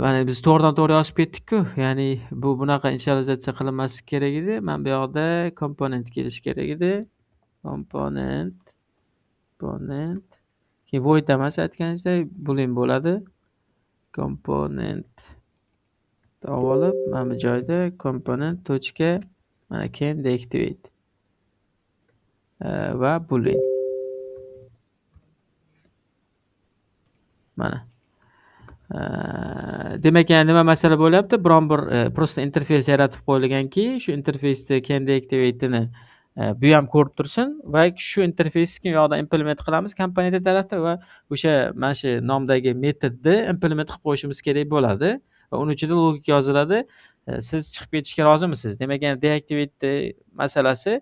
mana biz to'g'ridan to'g'ri yozib ketdik-ku. Ya'ni bu bunaqa initializatsiya qilinmasi kerak edi. Mana bu yoqda komponent kelishi kerak edi. Komponent. Keyin void emas, aytganingizdek boolean bo'ladi. Komponent olib, mana bu joyda komponent tochka mana can deactivate va boolean. Mana. Demak, yana nima masala bo'lyapti? Biron bir prosta interface yaratib qo'yilganki, shu interface'da can deactivate'ni bu ham ko'rib tursin va shu interface'ni u yoqda implement qilamiz komponent tarafda va o'sha mana shu nomdagi metodni implement qilib qo'yishimiz kerak bo'ladi va uning ichida logika yoziladi. Siz chiqib ketishga rozimisiz? Demak, yana deactivate masalasi,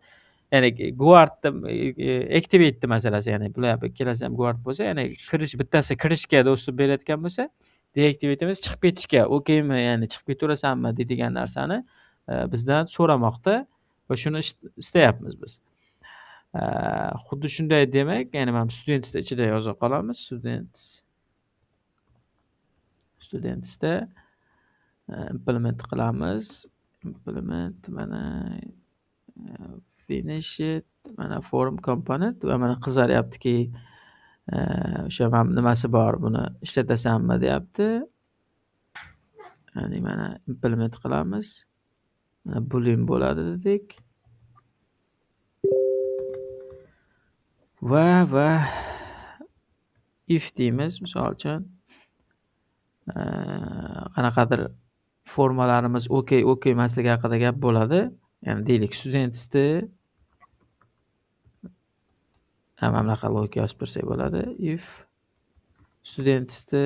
ya'ni guardni activate masalasi, ya'ni bular ikkalasi ham guard bo'lsa, ya'ni bittasi kirishga do'stlik berayotgan bo'lsa, deactivate'imiz chiqib ketishga, okeymi, ya'ni chiqib ketaverasanmi deydigan narsani bizdan so'ramoqda va shuni istayapmiz biz. Xuddi shunday demak, ya'ni mana studentsda ichida yozib qolamiz. Studentsda implement qilamiz. Implement mana finish it, mana form component va mana qizaryaptiki o'sha nimasi bor, buni ishlatasanmi deyapti. Ya'ni mana implement qilamiz. Mana boolean bo'ladi dedik. Va if deymiz, misol uchun qanaqadir formalarimiz okey emasligi haqida gap bo'ladi. Ya'ni deylik, studentsni mana bunaqa logika yozib tursak bo'ladi. If studentsni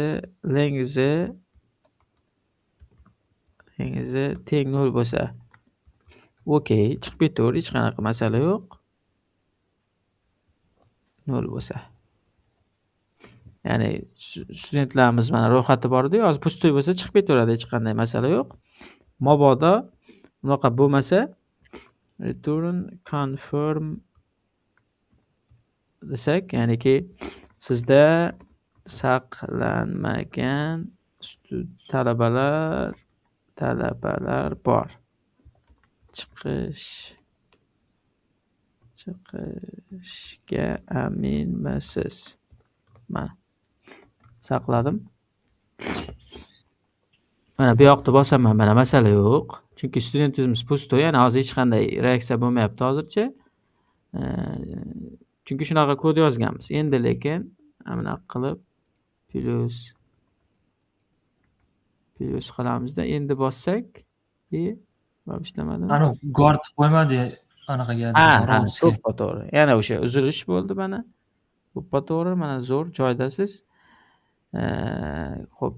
length teng 0 bo'lsa, Okey, chiqib ketaver, hech qanaqa masala yo'q. 0 bo'lsa. Ya'ni studentlarimiz mana ro'yxati bor edi, hozir pustoy bo'lsa chiqib ketaveradi, hech qanday masala yo'q. Mabodo bunaqa bo'lmasa return confirm desak, ya'niki sizda saqlanmagan talabalar bor. Chiqishga aminmisiz? Mana saqladim. Mana bu yoqda bosaman, mana masala yo'q. Chunki studentimiz pustoy, ya'ni hozir hech qanday reaksiya bo'lmayapti hozircha. Chunki shunaqa kod yozganmiz. Endi lekin bunaqa qilib plus qilamizda. Endi bossak, ishlamadimi? Ana guard qo'ymadi anaqaga. To'g'ri. Yana o'sha uzilish bo'ldi mana. To'g'ri, mana zo'r joydasiz. Xo'p,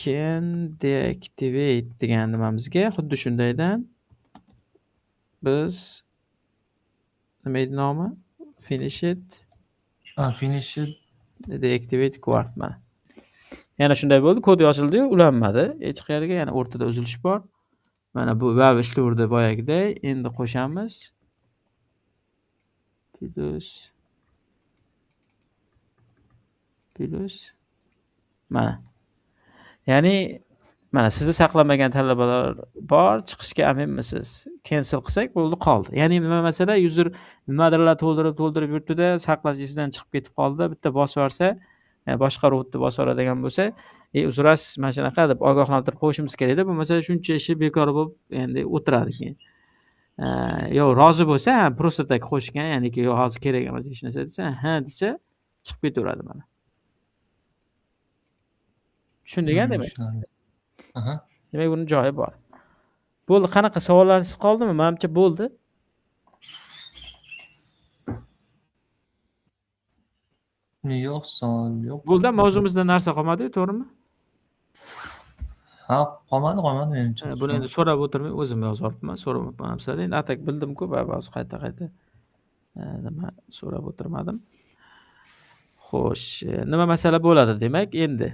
can deactivate degan nimamizga xuddi shundaydan biz nima edi nomi? Finish it deactivate guard mana. Yana shunday bo'ldi, kod yozildi-yu, ulanmadi. Hech qayerga, yana o'rtada uzilish bor. Mana bu vabi ishlayverdi boyagiday. Endi qo'shamiz. Plus mana. Ya'ni mana sizda saqlanmagan talabalar bor, chiqishga aminmisiz? Cancel qilsak bo'ldi, qoldi. Ya'ni nima masala, user nimadirlar to'ldirib yurtdi-da, saqlash esidan chiqib ketib qoldi. Bitta bosib yuborsa, boshqa robotni bosib yuboradigan bo'lsa, uzrasiz mana shunaqa deb ogohlantirib qo'yishimiz kerak-da. Bo'lmasa shuncha ishi bekor bo'lib endi o'tiradi keyin. Yo rozi bo'lsa, просто так qo'shgan, ya'niki yo hozir kerak emas hech narsa desa, ha desa, chiqib ketaveradi mana. Tushundingiz demak? Aha. Demak, buni joyi bor. Bo'ldi, qanaqa savollaringiz qoldimi? Menimcha bo'ldi. Yo'q, savol yo'q. Bo'ldi, mavzumizda narsa qolmadi-ku, to'g'rimi? Ha, qolmadi menimcha. Buni endi so'rab o'tirmay o'zim yozyapman. So'ramabman sizlardan. Endi atak bildim-ku, hozir qayta nima so'rab o'tirmadim. Xo'sh, nima masala bo'ladi demak endi?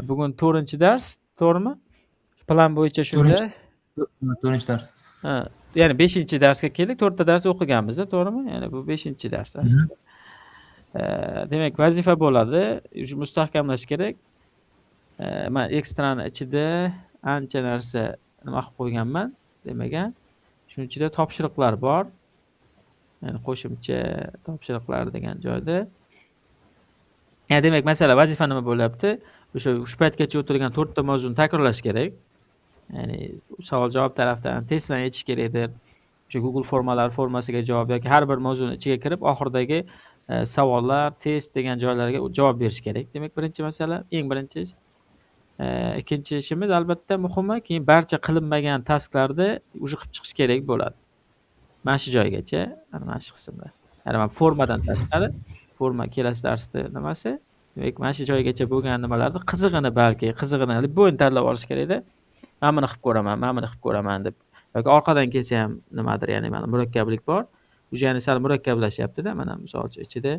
Bugun 4-dars, to'g'rimi? Plan bo'yicha shunday. 4-dars. Ya'ni 5-darsga keldik. 4ta dars o'qiganmiz-da, to'g'rimi? Ya'ni bu 5-dars aslida. Demak, vazifa bo'ladi. Mustahkamlash kerak. Men ekstrani ichida ancha narsa nima qilib qo'yganman demagan. Shuning ichida topshiriqlar bor. Ya'ni qo'shimcha topshiriqlar degan joyda. Demak, masala vazifa nima bo'lyapti? O'sha paytgacha o'tirgan 4ta mavzuni takrorlash kerak. Ya'ni savol-javob tarafdan testdan yetish kerakdir. O'sha Google formasiga javob yoki har bir mavzuni ichiga kirib, oxiridagi savollar, test degan joylarga javob berish kerak. Demak, birinchi masala, eng birinchi ish. Ikkinchi ishimiz albatta muhimi, keyin barcha qilinmagan tasklarni uje qilib chiqish kerak bo'ladi. Mana shu joygacha, mana shu qismlar. Ya'ni men formadan tashqari, forma kelasi darsda nimasi? Demak, mana shu joygacha bo'lgan nimalarni qizig'ini bo'yin tanlab olish kerak-da. Men buni qilib ko'raman deb. Yoki orqadan kelsa ham nimadir, ya'ni mana murakkablik bor. Uje ya'ni sal murakkablashyapti-da, mana misol uchun ichida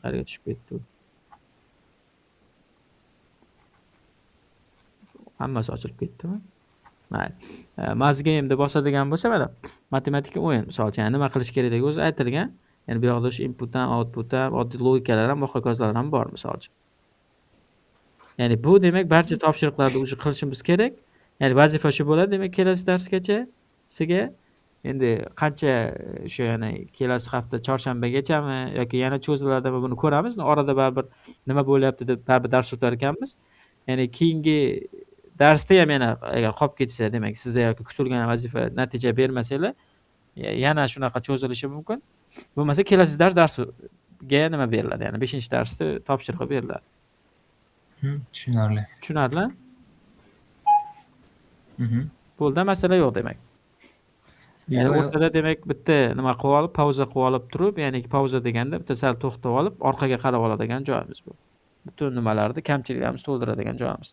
qayerga tushib ketdi. Hammasi ochilib ketdimi? Mayli. Mazgame deb bosadigan bo'lsa, mana matematika o'yin, misol uchun nima qilish kerakligi o'zi aytilgan. Ya'ni bu yoqda shu input ham, output ham, oddiy logikalar ham, hokazolar ham bor, misol uchun. Ya'ni bu demak barcha topshiriqlarni o'zi qilishimiz kerak. Ya'ni vazifa shu bo'ladi, demak kelasi darsgacha sizga endi qancha o'sha yana kelasi hafta chorshanbagachami yoki yana cho'ziladimi buni ko'ramiz. Orada baribir nima bo'lyapti deb baribir dars o'tar ekanmiz. Ya'ni keyingi darsda ham yana agar qolib ketsa, demak sizda yoki kutilgan vazifa natija bermasanglar, yana shunaqa cho'zilishi mumkin. Bo'lmasa kelasi darsga nima beriladi? Ya'ni 5-darsda topshiriq beriladi. Tushunarli. Bo'ldi, masala yo'q demak. Ya'ni o'rtada demak bitta nima qilib olib, pauza qilib olib turib, ya'ni pauza deganda bitta sal to'xtab olib, orqaga qarab oladigan joyimiz bu. Butun nimalarni, kamchiliklarimizni to'ldiradigan joyimiz.